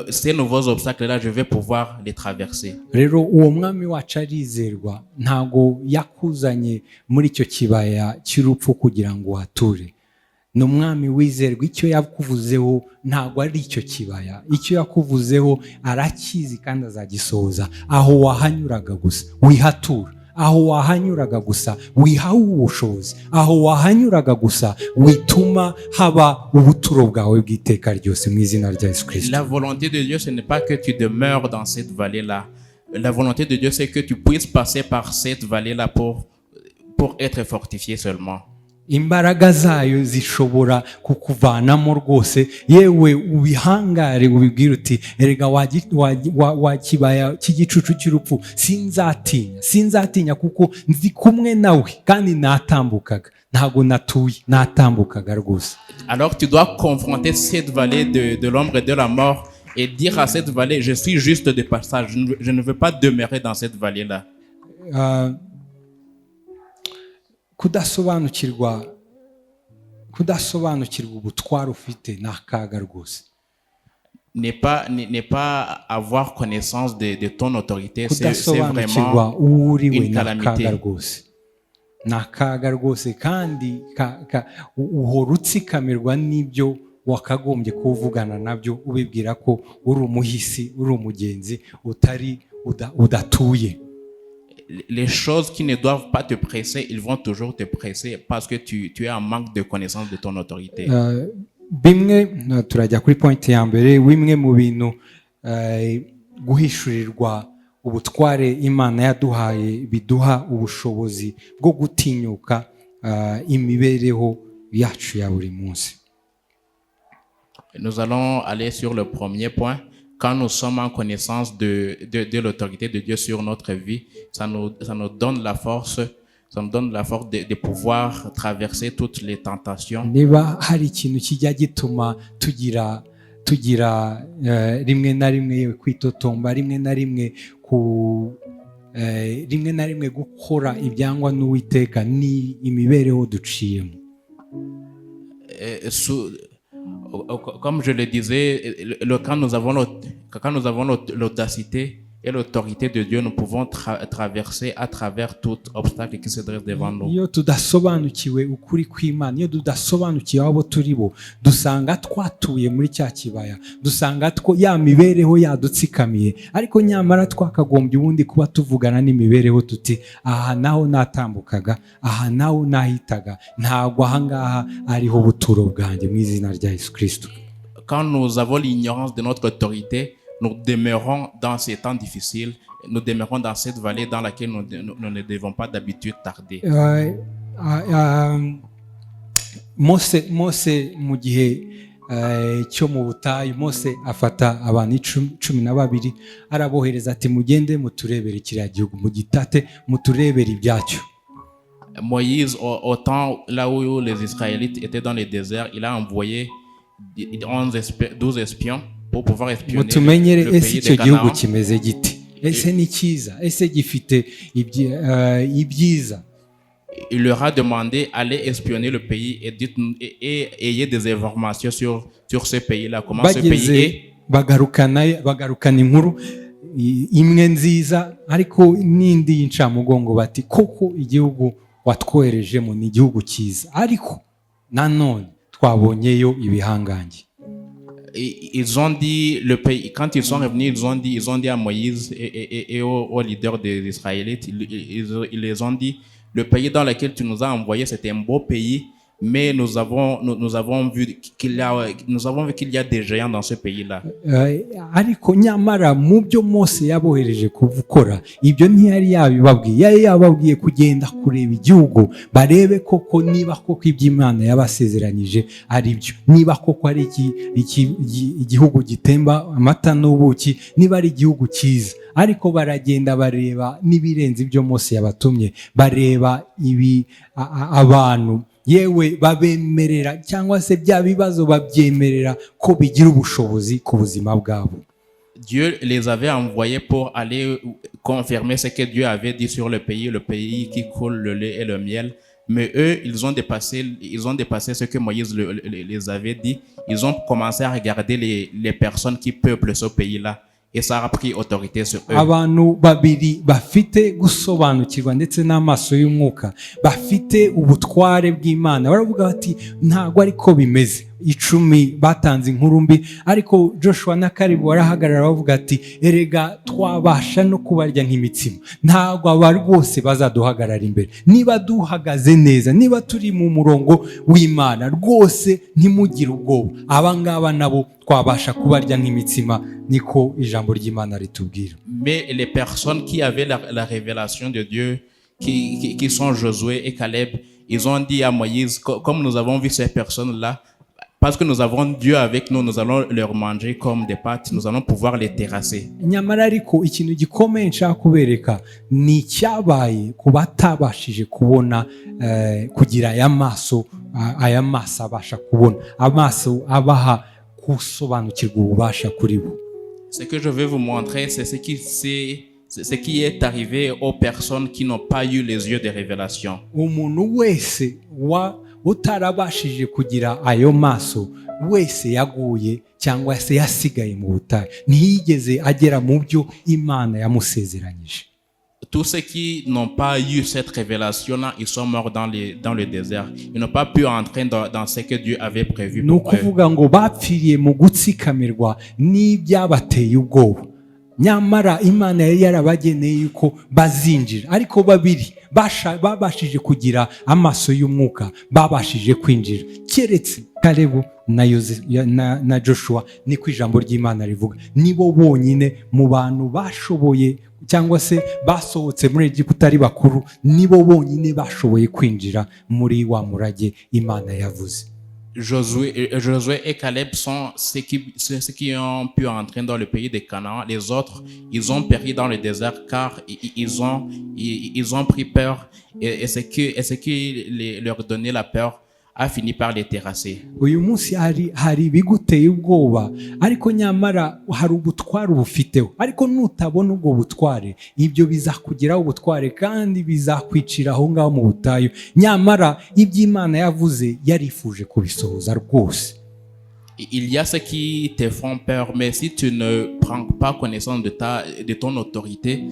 ces nouveaux obstacles-là, je vais pouvoir les traverser. Rero uwo mwami wacu arizerwa, ntago yakuzanye muri icyo kibaya cy'urupfu kugira ngo hature. Ni umwami wizerwa, icyo yakuvuzeho ntabwo ari icyo kibaya, icyo yakuvuzeho arakizi kandi azagisohoza. Aho wahanyuraga gusa wihatura, aho wahanyuraga gusa wihawe ubushobozi, aho wahanyuraga gusa wituma haba ubuturo bwawe bw'iteka ryose mu izina rya Yesu Kristo. La volonté de Dieu, ce n'est pas que tu demeures dans cette vallée-là. La volonté de Dieu, c'est que tu puisses passer par cette vallée-là pour être fortifié seulement. Imbaraga zayo zishobora kukuvanamo rwose, yewe ubihangare ubibwira uti erega wakibaya cy'igicucu cy'urupfu sinzatinya kuko nzi kumwe nawe kandi natambukaga, ntago natuye, natambukaga rwose. Alors tu dois confronter cette vallée de l'ombre et de la mort et dire à cette vallée, je suis juste de passage, je ne veux pas demeurer dans cette vallée-là. Kudasobanukirwa kudasobanukirwa ubutware ufite ni akaga rwose. n'est pas avoir connaissance de ton autorité, c'est Kudasobanukirwa vraiment uwo uriwe une ni akaga calamité. rwose, ni akaga rwose, kandi uhora utsikamirwa n'ibyo wakagombye kuvugana nabyo, ubibwira ko uri umuhisi, uri umugenzi, udatuye. Les choses qui ne doivent pas te presser, ils vont toujours te presser parce que tu es en manque de connaissance de ton autorité. Bimwe turajya kuri point ya mbere, bimwe mu bintu guhishurirwa ubutware Imana yaduhaye biduha ubushobozi bwo gutinyuka imibereho yacu ya buri munsi. Nous allons aller sur le premier point. Quand nous sommes en connaissance de l'autorité de Dieu sur notre vie, ça nous donne la force, de pouvoir traverser toutes les tentations. Niba hari ikintu kijya gituma tugira rimwe na rimwe kwitotomba, rimwe na rimwe gukora ibyangwa n'Uwiteka, ni imibereho duciyemo. Comme je le disais, quand nous avons l'audacité et l'autorité de Dieu, nous pouvons traverser à travers tout obstacle qui se dresse devant nous. Iyo tudasobanukiwe ukuri kw'Imana, iyo tudasobanukiwe abo turi bo, dusanga twatuye muri cya kibaya, dusanga ya mibereho yadutsikamiye, ariko nyamara twakagombye ubundi kuba tuvugana n'imibereho tuti aha naho natambukaga, aha naho nahitaga, ntabwo ahangaha ariho buturo bwanjye mu izina rya Yesu Kristo. Quand nous avons l'ignorance de notre autorité, nous demeurons dans ces temps difficiles, nous demeurons dans cette vallée dans laquelle nous ne devons pas d'habitude tarder. Mose mu gihe cyo mu butayu, Mose afata abantu 12 arabohereza ati mugende muturebere kiriya gihugu, mugitate muturebere ibyacyo. Moïse, au temps là où les Israélites étaient dans le désert, il a envoyé 12 espions pour pouvoir espionner le pays de Canaan. Kimeze giti, ese ni cyiza, ese gifite ibyiza. Il leur a demandé d'aller espionner le pays et ayez des informations sur ce pays-là. Comment ce pays est. Bagarukana inkuru imwe nziza, ariko n'indi y'incamugongo bati koko igihugu watwoherejemo ni igihugu cyiza, ariko nanone twabonyeyo ibihangange. Ils ont dit le pays, quand ils sont revenus, ils ont dit à Moïse et aux leaders des Israélites, ils les ont dit, le pays dans lequel tu nous as envoyés, c'était un beau pays, mais nous avons vu qu'il y a des géants dans ce pays-là. Ariko nyamara mu byo Mose yabohereje kuvukora, ibyo ntiyari yabibabwiye, yari yababwiye kugenda kureba igihugu, barebe koko niba koko iby'Imana yabasezeranyije ari byo, niba koko ari igihugu gitemba amata n'ubuki, niba ari igihugu cyiza. Ariko baragenda bareba n'ibirenze ibyo Mose yabatumye, bareba abantu yewe babemerera cyangwa se bya bibazo babyemerera ko bigira ubushobozi ku buzima bwabo. Dieu les avait envoyés pour aller confirmer ce que Dieu avait dit sur le pays qui coule le lait et le miel. Mais eux, ils ont dépassé ce que Moïse les avait dit. Ils ont commencé à regarder les personnes qui peuplent ce pays-là. Et ça a pris autorité sur eux. Abantu babiri bafite gusobanukirwa ndetse n'amaso y'umwuka, bafite ubutware bw'Imana, baravuga bati ntago ariko bimeze. 10 batanze inkuru mbi, ariko Joshua na Kalebu barahagarara bavuga ati erega twabasha no kubarya nk'imitsima, ntago aba rwose bazaduhagarara imbere. Niba duhagaze neza, niba turi mu murongo w'Imana rwose, ntimugire ubwoba, abangaba nabo twabasha kubarya nk'imitsima, niko ijambo ry'Imana ritubwira. Mais les personnes qui avaient la révélation de Dieu, qui sont Josué et Caleb, ils ont dit à Moïse, comme nous avons vu ces personnes-là, parce que nous avons Dieu avec nous, nous allons leur manger comme des pâtes, nous allons pouvoir les terrasser. Nyamara ariko ikintu gikomeye nshaka kubereka ni cyabaye kubatabashije kubona kugira aya maso abasha kubona, amaso abaha kusobanukirwa ububasha kuri bo. Ce que je vais vous montrer, c'est ce qui est arrivé aux personnes qui n'ont pas eu les yeux de révélation. Umuntu wese utarabashije kugira ayo maso wese yaguye cyangwa se yasigaye mu butayu, ntiyigeze agera mu byo Imana yamusezeranyije. Tous ceux qui n'ont pas eu cette révélation-là, ils sont morts dans le désert. Ils n'ont pas pu entrer dans ce que Dieu avait prévu Ni pour eux. ukuvuga ngo bapfiriye mu gutsikamirwa n'ibyabateye ubwoba, nyamara Imana yari yarabageneye yuko bazinjira. Ariko babiri babashije kugira amaso y'umwuka, babashije kwinjira, keretse Kalebu na Joshua. Niko ijambo ry'Imana rivuga, nibo bonyine mu bantu bashoboye cyangwa se basohotse muri Egiputa ari bakuru, nibo bonyine bashoboye kwinjira muri wa murage Imana yavuze. Josué et Caleb sont ceux qui ont pu entrer dans le pays de Canaan. Les autres, ils ont péri dans le désert car ils ont pris peur et ce qui leur donnait la peur a fini par les terrasser. Uyu munsi hari biguteye ubwoba, ariko nyamara hari ubutware ubufiteho. Ariko nutabona ubwo butware, ibyo bizakugiraho ubutware kandi bizakwicira aho ngaho mu butayu. Nyamara iby'Imana yavuze yarifuje kubisohoza rwose. Il y a ceux qui te font peur, mais si tu ne prends pas connaissance de ton autorité,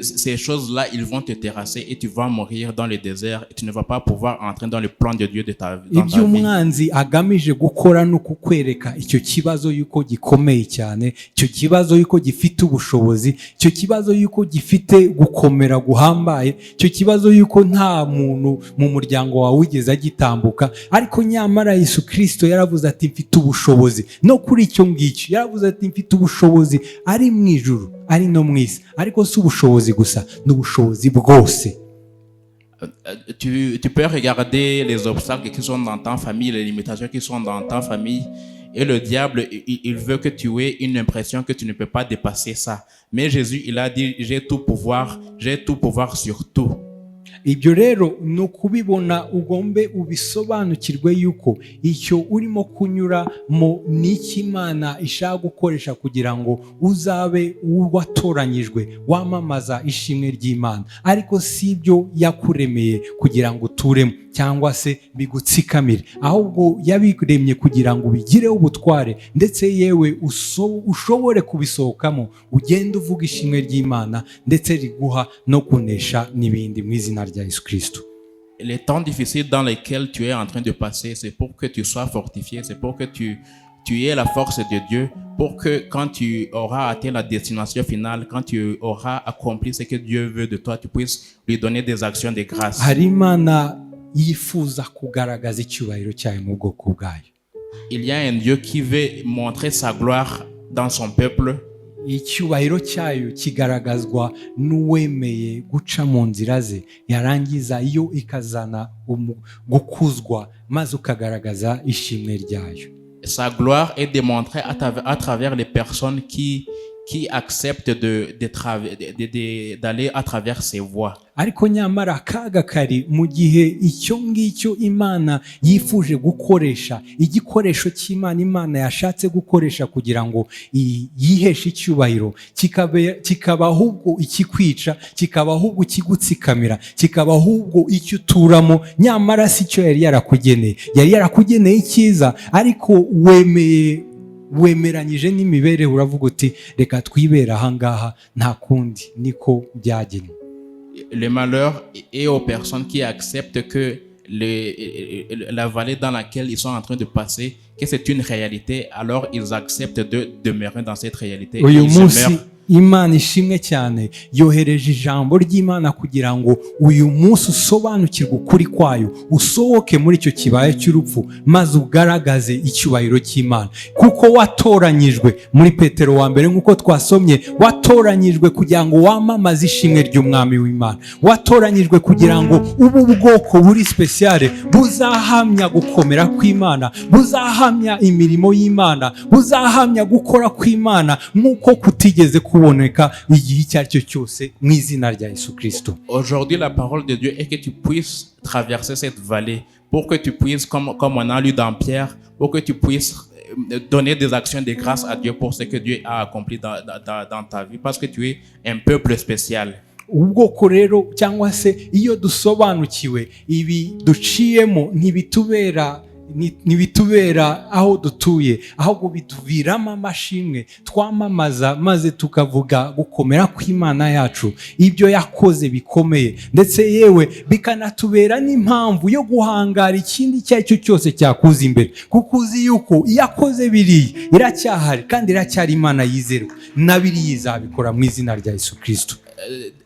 ces choses-là, ils vont te terrasser et tu vas mourir dans le désert et tu ne vas pas pouvoir entrer dans le plan de Dieu dans ta vie. Ibyo umwanzi agamije gukora no kukwereka icyo kibazo yuko gikomeye cyane, icyo kibazo yuko gifite ubushobozi, icyo kibazo yuko gifite gukomera guhambaye, icyo kibazo yuko nta muntu mu muryango wawe wigeze agitambuka. Ariko nyamara Yesu Kristo yaravuze ati mfite ubushobozi no kuri icyo ngicyo. Yaravuze ati mfite ubushobozi ari mu ijuru ari no mu isi, ariko si ubushobozi gusa, n'ubushobozi bwose. Tu peux regarder les obstacles qui sont dans ta famille, les limitations qui sont dans ta famille, et le diable, il veut que tu aies une impression que tu ne peux pas dépasser ça. Mais Jésus, il a dit, j'ai tout pouvoir sur tout. Ibyo rero ni ukubibona, ugombe ubisobanukirwe yuko icyo urimo kunyuramo n'iki Imana ishaka gukoresha kugira ngo uzabe uwatoranyijwe wamamaza ishimwe ry'Imana. Ariko si ibyo yakuremeye kugira ngo uturemo cyangwa se bigutsikamire, ahubwo yabiremye kugira ngo ubigireho ubutware, ndetse yewe ushobore kubisohokamo, ugende uvuga ishimwe ry'Imana, ndetse riguha no kunesha n'ibindi mu izina rya Yesu Kristo. Les temps difficiles dans lesquels tu es en train de passer, c'est pour que tu sois fortifié, c'est pour que tu aies la force de Dieu, pour que quand tu auras atteint la destination finale, quand tu auras accompli ce que Dieu veut de toi, tu puisses lui donner des actions de grâce. Hari Imana yifuza kugaragaza icyubahiro cyayo mu bwoko bwayo. Il y a un Dieu qui veut montrer sa gloire dans son peuple. Icyubahiro cyayo kigaragazwa n'uwemeye guca mu nzira ze, yarangiza iyo ikazana gukuzwa, maze ukagaragaza ishimwe ryayo. Sa gloire est démontrée à travers les personnes qui acceptent d'aller à travers ses voies. Ariko nyamara akaga kari mu gihe icyo ngicyo Imana yifuje gukoresha, igikoresho cy'Imana Imana yashatse gukoresha kugira ngo yiheshe icyubahiro, kikaba ahubwo ikikwica, kikaba ahubwo ikigutsikamira, kikaba ahubwo icyo uturamo. Nyamara si cyo yari yarakugeneye icyiza, ariko wemeranyije n'imibereho, uravuga uti reka twibera ahangaha, nta kundi niko byagenwe. Le malheur est aux personnes qui acceptent que la vallée dans laquelle ils sont en train de passer, que c'est une réalité, alors ils acceptent de demeurer dans cette réalité. Et ils se meurent. Imana ishimwe cyane yohereje ijambo ry'Imana kugira ngo uyu munsi usobanukirwe ukuri kwayo, usohoke muri icyo kibaye cy'urupfu, maze ugaragaze icyubahiro cy'Imana. Kuko watoranyijwe muri Petero wa mbere, nk'uko twasomye, watoranyijwe kugira ngo wamamaze ishimwe ry'Umwami w'Imana, watoranyijwe kugira ngo ubu ubwoko buri speciale buzahamya gukomera kw'Imana, buzahamya imirimo y'Imana, buzahamya gukora kw'Imana nk'uko kutigeze kuboneka igihe icyo ari cyo cyose mu izina rya Yesu Kristo. Aujourd'hui, la parole de Dieu est que tu puisses traverser cette vallée, pour que tu puisses, comme on a lu dans Pierre, pour que tu puisses donner des actions de grâce à Dieu pour ce que Dieu a accompli dans ta vie, parce que tu es un peuple spécial. ubwoko rero cyangwa se iyo dusobanukiwe ibi duciyemo ntibitubera aho dutuye, ahubwo bituviramo amashimwe twamamaza, maze tukavuga gukomera kw'Imana yacu, ibyo yakoze bikomeye, ndetse yewe bikanatubera n'impamvu yo guhangara ikindi icyo ari cyo cyose cyakuza imbere, kuko uzi yuko iyo akoze biriya iracyahari kandi iracyari Imana yizerwa, na biriya izabikora mu izina rya Yesu Kristo.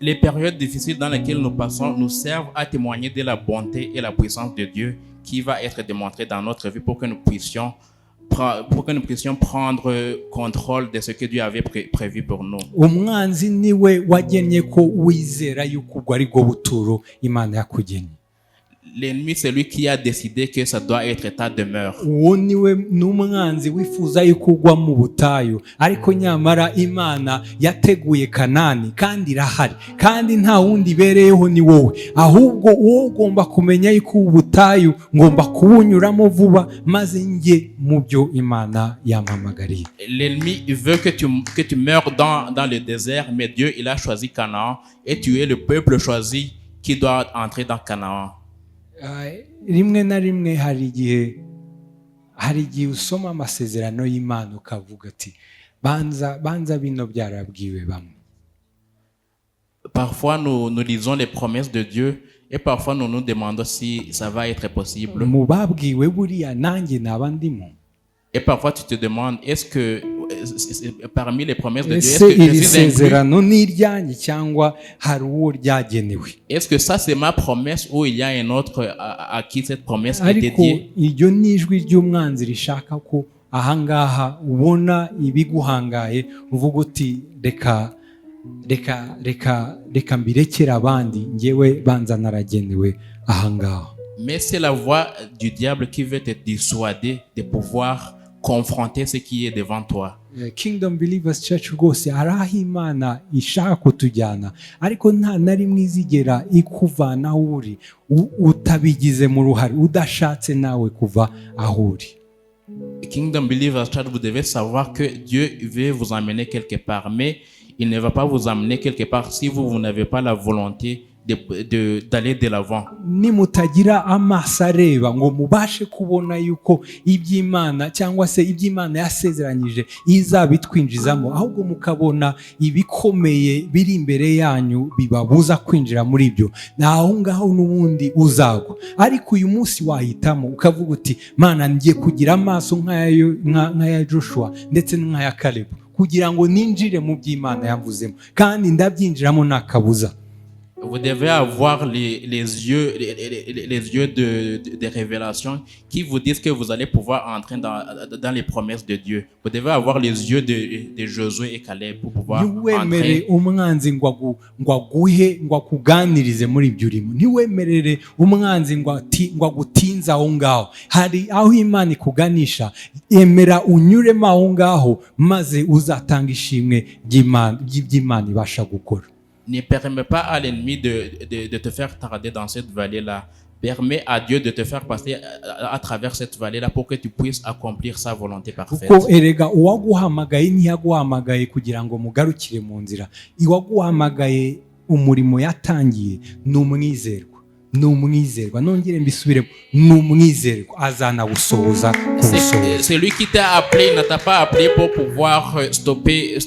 Les périodes difficiles dans lesquelles nous passons nous servent à témoigner de la bonté et la puissance de Dieu qui va être démontrée dans notre vie pour que nous puissions prendre contrôle de ce que Dieu avait prévu pour nous. Umwanzi niwe wagennye ko wizera yuko ubwo ari bwo buturo Imana yakugennye. L'ennemi, c'est lui qui a décidé que ça doit être ta demeure. Uwo niwe n'umwanzi wifuza yuko ugwa mu butayu, ariko nyamara Imana yateguye Kanani kandi irahari, kandi nta wundi ibereyeho ni wowe, ahubwo wowe ugomba kumenya yuko ubutayu ngomba kubunyuramo vuba, maze njye mu byo Imana yampamagariye. L'ennemi veut que tu meurs dans le désert, mais Dieu il a choisi Canaan et tu es le peuple choisi qui doit entrer dans Canaan. Rimwe na rimwe hari igihe usoma amasezerano y'Imana ukavuga ati banza bino byarabwiwe bamwe. Parfois nous lisons les promesses de Dieu et parfois nous nous demandons si ça va être possible. Mu babwiwe buriya nanjye naba ndimo. Et parfois tu te demandes, est-ce que parmi les promesses de Dieu, est-ce que iri sezerano ni iryanjye cyangwa hari uwo ryagenewe? Est-ce que ça c'est ma promesse ou il y a un autre à qui cette promesse est dédiée? Ariko iryo ni ijwi ry'umwanzi rishaka ko ahangaha ubona ibiguhangaye uvuga uti reka mbirekere abandi, njyewe banza naragenewe ahangaha. Mais c'est la voix du diable qui veut te dissuader de pouvoir confronter ce qui est devant toi. Kingdom Believers Church rwose hari aho Imana ishaka kutujyana, ariko nta na rimwe izigera ikuvana aho uri utabigize mu ruhare, udashatse nawe kuva aho uri. Kingdom Believers Church, vous devez savoir que Dieu veut vous emmener quelque part, mais il ne va pas vous emmener quelque part si vous n'avez pas la volonté d'aller de l'avant. Nimutagira amaso areba ngo mubashe kubona yuko iby'Imana cyangwa se iby'Imana yasezeranyije izabitwinjizamo, ahubwo mukabona ibikomeye biri imbere yanyu bibabuza kwinjira muri ibyo, naho ngaho n'ubundi uzagwa. Ariko uyu munsi wahitamo ukavuga uti Mana ngiye kugira amaso nk'aya Joshua ndetse n'aya Caleb, kugira ngo ninjire mu by'Imana yavuzemo kandi ndabyinjiramo nta kabuza. Vous devez avoir les yeux de révélation qui vous disent que vous allez pouvoir entrer dans les promesses de Dieu. Vous devez avoir les yeux de Josué et Caleb pour pouvoir entrer. Umwanzi ngo aguhe ngo akuganirize muri ibyo urimo. Ntiwemerere umwanzi ngo agutinze aho ngaho. Hari aho Imana ikuganisha, emera unyuremo aho ngaho, maze uzatanga ishimwe ry'Imana ibasha gukora. Ne permets pas à l'ennemi de te faire tarder dans cette vallée-là. Permets à Dieu de te faire passer à travers cette vallée-là pour que tu puisses accomplir sa volonté parfaite. Kuko erega uwaguhamagaye ntiyaguhamagaye kugira ngo mugarukire mu nzira. Iwaguhamagaye umurimo yatangiye n'umwizerwa. Nongere mbisubire, n'umwizerwa azanawusohoza. Celui qui t'a appelé ne t'a pas appelé pour pouvoir stopper,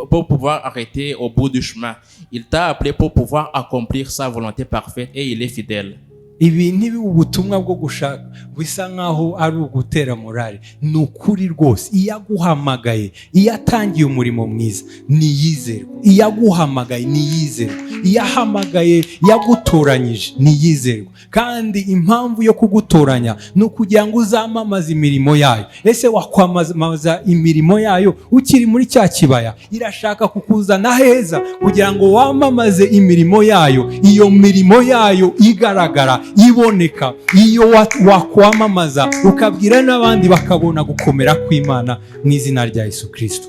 pour pouvoir arrêter au bout du chemin. Il t'a appelé pour pouvoir accomplir sa volonté parfaite et il est fidèle. Ibi ntibi ubutumwa bwo gushaka bisa nkaho ari ugutera morale. Ni ukuri rwose, iyo aguhamagaye, iyo atangiye umurimo mwiza niyizerwa, iyo aguhamagaye niyizerwa, iyo ahamagaye yagutoranyije niyizerwa. Kandi impamvu yo kugutoranya ni ukugira ngo uzamamaze imirimo yayo. Ese wakwamamaza imirimo yayo ukiri muri cya kibaya? Irashaka kukuzana heza kugira ngo wamamaze imirimo yayo, iyo mirimo yayo igaragara, iboneka, iyo wakwamamaza ukabwira n'abandi bakabona gukomera kw'Imana mu izina rya Yesu Kristo.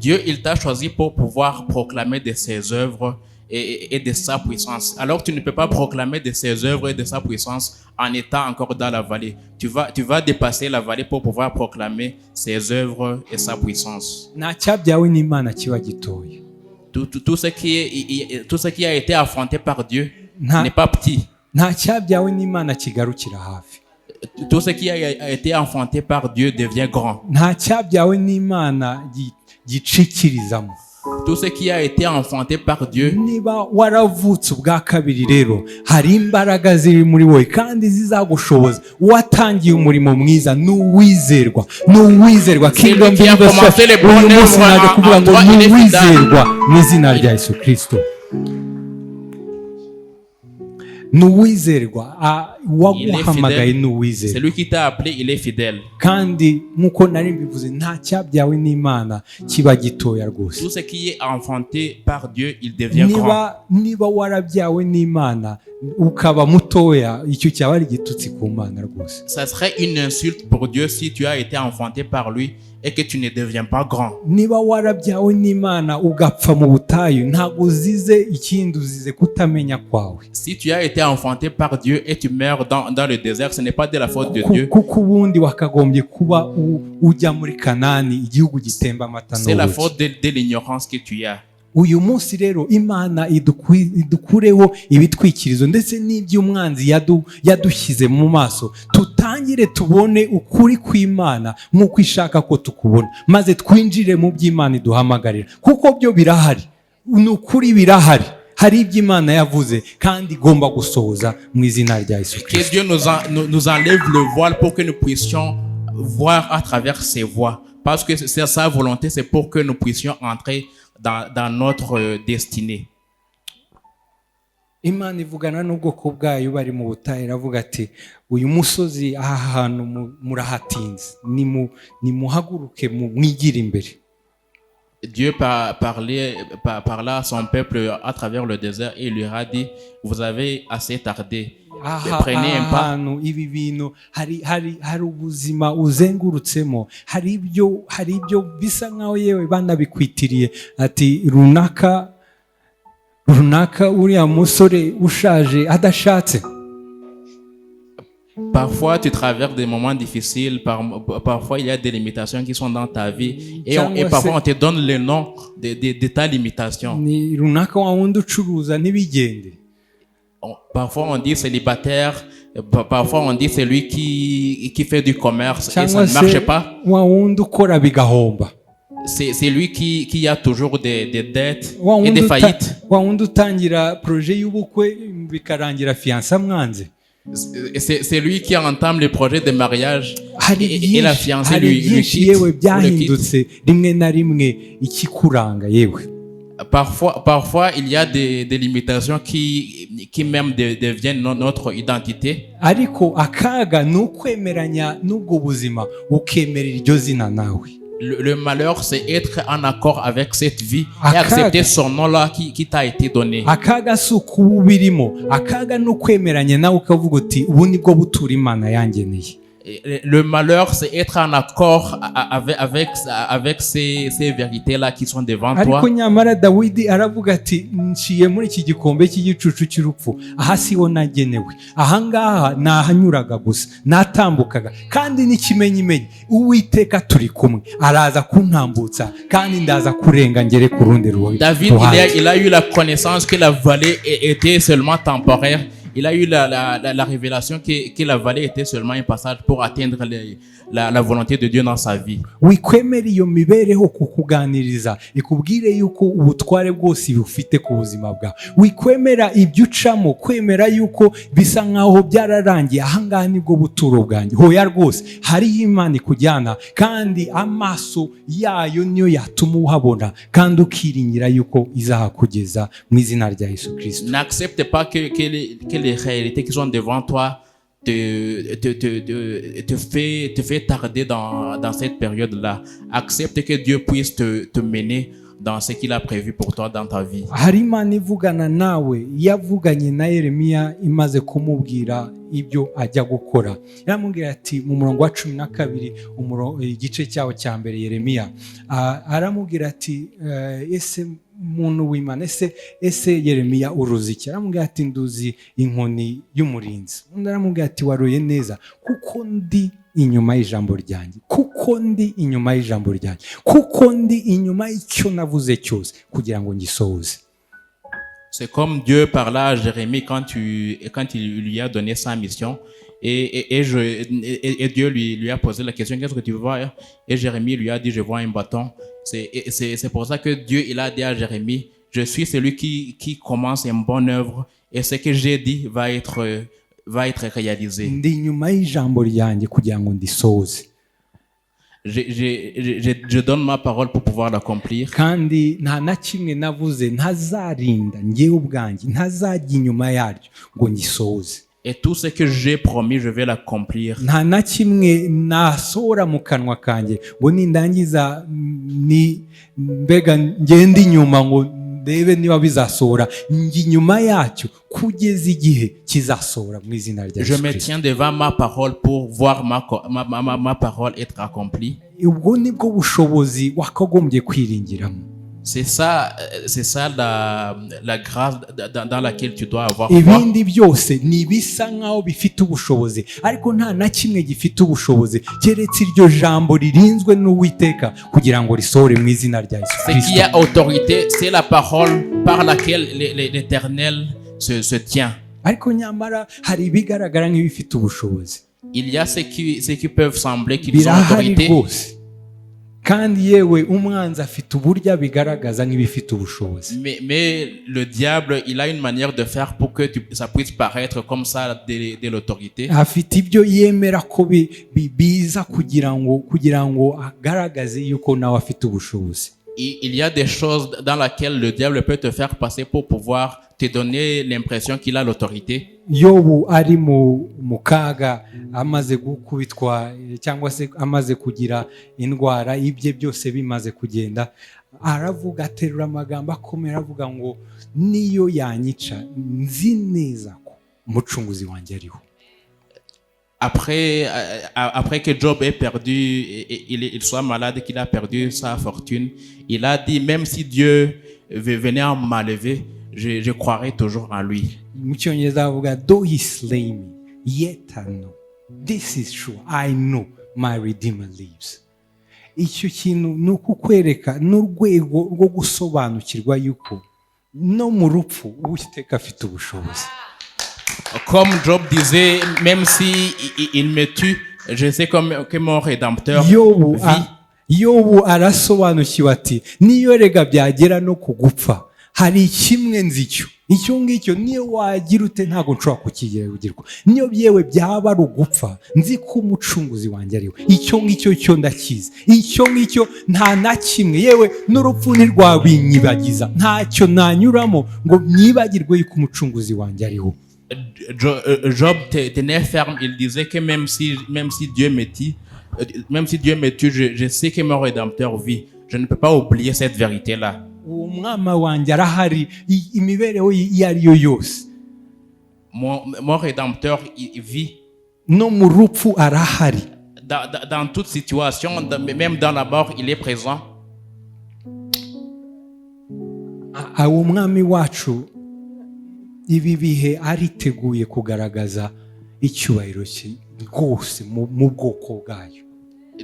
Dieu il t'a choisi pour pouvoir proclamer de ses œuvres et de sa puissance. Alors tu ne peux pas proclamer de ses œuvres et de sa puissance en étant encore dans la vallée. Tu vas dépasser la vallée pour pouvoir proclamer ses œuvres et sa puissance. Nta cyabyawe n'Imana kiba gitoya. tout ce qui a été affronté par Dieu Nta- n'est pas petit. nta cyabyawe n'Imana kigarukira hafi. Tout ce qui a été affronté par Dieu devient grand. Nta cyabyawe n'Imana gicikirizamo. Tout ce qui a été enfanté par Dieu, Niba waravutse ubwa kabiri rero hari imbaraga ziri muri wowe kandi zizagushoboza. Watangiye umurimo mwiza n'uwizerwa Kingdom Builders Church. Uyu munsi naje kuvuga ngo n'uwizerwa mu izina rya Yesu Kristo. N'uwizerwa waguhamagaye n'uwizerwa. celui qui t'a appelé, il est fidèle. Kandi nk'uko nari mbivuze nta cyabyawe n'Imana kiba gitoya rwose. Tout ce qui est enfanté par Dieu, il devient grand. Niba warabyawe n'Imana ukaba mutoya, icyo cyaba ari igitutsi ku Mana rwose. Ça serait une insulte pour Dieu si tu as été enfanté par lui et que tu ne deviens pas grand. Niba warabyawe n'Imana ugapfa mu butayu, ntabwo uzize ikindi, uzize kutamenya kwawe. Si tu as été enfanté par Dieu et tu meurs dans le désert, ce n'est pas de la faute de Dieu. Kuko ubundi wakagombye kuba ujya muri Kanani, igihugu gitemba amata C'est la n'ubuki. faute de l'ignorance que tu as. Uyu munsi rero Imana idukureho ibitwikirizo ndetse n'iby'umwanzi yadushyize mu maso, tutangire tubone ukuri kw'Imana nk'uko ishaka ko tukubona, maze twinjire mu by'Imana iduhamagarira, kuko byo birahari, ni ukuri birahari, hari iby'Imana yavuze kandi igomba gusohoza mu izina rya Yesu Que Kristo. Dieu nous enlève le voile pour que nous puissions voir à travers ses voies. Parce que c'est sa volonté, c'est pour que nous puissions entrer dans notre destinée. Imana ivugana n'ubwoko bwayo bari mu butayu, iravuga ati uyu musozi aha hantu murahatinze, nimuhaguruke mwigire imbere. Dieu parla à son peuple à travers le désert et il lui a dit, vous avez assez tardé. Prenez un pas. Ahantu ibi bintu hari ubuzima uzengurutsemo, hari ibyo bisa nkaho yewe banabikwitiriye ati runaka uriya musore ushaje adashatse. Parfois, tu traverses des moments difficiles. Parfois, il y a des limitations qui sont dans ta vie. Et parfois, on te donne le nom de ta limitation. Ni runaka wa wundi ucuruza ntibigende. Parfois, on dit célibataire. Parfois, on dit celui qui fait du commerce et ça ne marche pas. Wa wundi ukora bigahomba. C'est lui qui a toujours des dettes et des faillites. Wa wundi utangira projet y'ubukwe bikarangira fiancé amwanze. C'est lui qui entame le projet de mariage et la fiancée lui quitte. Yewe byahindutse rimwe na rimwe ikikuranga yewe. Parfois, il y a des limitations qui même deviennent notre identité. Ariko akaga n'ukwemeranya n'ubwo buzima ukemerera iryo zina nawe. Le malheur, c'est être en accord avec cette vie et accepter son nom-là qui t'a été donné. Akaga si ukuba ubirimo, akaga n'ukwemeranya nawe ukavuga uti ubu nibwo butura Imana yangeneye. Le malheur, c'est être en accord avec ces vérités-là qui sont devant toi. Ariko nyamara Dawidi aravuga ati nciye muri iki gikombe cy'igicucu cy'urupfu, aha siho nagenewe, ahangaha nahanyuraga gusa, natambukaga kandi n'ikimenyimenyi Uwiteka turi kumwe, araza kuntambutsa kandi ndaza kurenga ngere ku rundi ruhande. David, il a eu la connaissance que la vallée était seulement temporaire. Il a eu la révélation que la vallée était seulement un passage pour atteindre la volonté de Dieu dans sa vie. Wikwemera iyo mibereho kukuganiriza ikubwire yuko ubutware bwose bufite ku buzima bwawe. Wikwemera ibyo ucamo, kwemera yuko bisa nkaho byararangiye, ahangaha nibwo buturo bwanjye. Hoya rwose, hariho Imana ikujyana kandi amaso yayo niyo yatuma uhabona kandi ukiringira yuko izahakugeza mu izina rya Yesu Kristo. N'accepte pas que les réalités qui sont devant toi te fait tarder dans cette période-là. Accepte que Dieu puisse te mener dans ce qu'il a prévu pour toi dans ta vie. Hari Imana ivugana nawe, yavuganye na Yeremiya imaze kumubwira ibyo ajya gukora. Yaramubwira ati mu murongo wa 12 igice cyawo cya mbere, Yeremiya aramubwira ati ese muntu w'Imana, ese Yeremiya uruzi iki? Aramubwira ati nduzi inkoni y'umurinzi. Undi aramubwira ati waroye neza kuko ndi inyuma y'ijambo ryanjye, kuko ndi inyuma y'ijambo ryanjye, kuko ndi inyuma y'icyo navuze cyose kugira ngo ngisohoze. C'est comme Dieu parla à Jérémie quand il lui a donné sa mission et Dieu lui a posé la question, qu'est-ce que tu vois? Et Jérémie lui a dit, je vois un bâton. C'est pour ça que Dieu il a dit à Jérémie, je suis celui qui commence une bonne œuvre et ce que j'ai dit va être réalisé. Ndi inyuma y'ijambo ryanjye kugira ngo ndisohoze. Je donne ma parole pour pouvoir l'accomplir. Kandi nta na kimwe navuze ntazarinda njyewe ubwanjye, ntazajya inyuma yaryo ngo ngisohoze. Et tout ce que j'ai promis, je vais l'accomplir. Nta na kimwe nasohora mu kanwa kanjye ngo nindangiza mbega ngende inyuma ngo ndebe niba bizasohora, njye inyuma yacyo kugeza igihe kizasohora mu izina rya Yesu Je me Kristo. tiens devant ma parole pour voir ma parole être accomplie. Ubwo nibwo bushobozi wakagombye kwiringiramo. C'est ça la grâce dans laquelle tu dois avoir foi. Ibindi byose nibisa nkaho bifite ubushobozi, ariko nta na kimwe gifite ubushobozi keretse iryo jambo ririnzwe n'Uwiteka kugira ngo risohore mu izina rya Yesu Ce Kristo. qui a autorité, c'est la parole par laquelle l'Éternel se tient. Ariko nyamara hari ibigaragara nk'ibifite ubushobozi, Il y a ceux qui peuvent sembler qu'ils ont birahari autorité. rwose, kandi yewe umwanzi afite uburyo abigaragaza nk'ibifite ubushobozi. Mais le diable, il a une manière de faire pour que ça puisse paraître comme ça de l'autorité. Afite ibyo yemera ko biza kugira ngo agaragaze yuko nawe afite ubushobozi. Il y a des choses dans lesquelles le diable peut te faire passer pour pouvoir te donner l'impression qu'il a l'autorité. Yobu ari mu kaga, amaze gukubitwa cyangwa se amaze kugira indwara, ibye byose bimaze kugenda, aravuga, aterura amagambo akomeye, aravuga ngo niyo yanyica nzi neza ko umucunguzi wanjye ariho. Après que Job ait perdu, il soit malade, qu'il a perdu sa fortune, il a dit, même si Dieu venait à m'enlever, je croirais toujours en lui. Mu Cyongereza avuga, though he slay me, yet I know. This is true, I know my Redeemer lives. Icyo kintu ni ukukwereka n'urwego rwo gusobanukirwa yuko no mu rupfu Uwiteka afite ubushobozi. Comme Job disait, même si il me tue, je sais que mon Rédempteur Yobu arasobanukiwe ati, niyo rega byagera no kugupfa, hari kimwe nzicyo, icyo ngicyo niyo wagira ute ntago nshobora kukigirwa, niyo byewe byaba ari ugupfa, nzi ko umucunguzi wanjye ariwe. Icyo ngicyo cyo ndakizi, icyo ngicyo nta na kimwe, yewe n'urupfu ntirwabinyibagiza, ntacyo nanyuramo ngo nyibagirwe yuko umucunguzi wanjye ariho. Job tenait ferme, il disait que même si Dieu me tue, je sais que mon Rédempteur vit. Je ne peux pas oublier cette vérité-là. Uwo mwama wanjye arahari imibereho iyo ari yo yose. Mon Rédempteur il vit. No mu rupfu arahari. Dans toute situation, même dans la mort, il est présent. Uwo mwami wacu ibi bihe ariteguye kugaragaza icyubahiro cye rwose mu bwoko bwayo.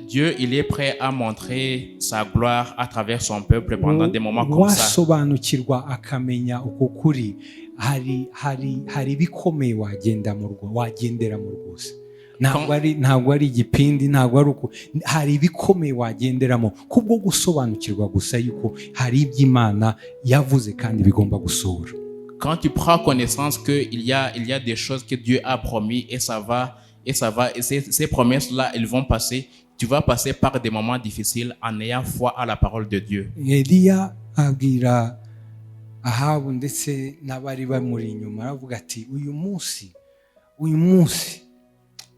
Dieu, il est prêt à montrer sa gloire à travers son peuple pendant des moments comme ça. Wasobanukirwa akamenya uko kuri, hari bikomeye wagendera mu rwose. Ntabwo ari igipindi, ntabwo ari uko, hari bikomeye wagenderamo kubwo gusobanukirwa gusa yuko hari iby'Imana yavuze kandi bigomba gusohora. Quand tu prends connaissance qu'il y a des choses que Dieu a promis et ces promesses-là, elles vont passer. Tu vas passer par des moments difficiles en ayant foi à la parole de Dieu. Eliya abwira Ahabu ndetse n'abari bamuri inyuma, aravuga ati, uyu munsi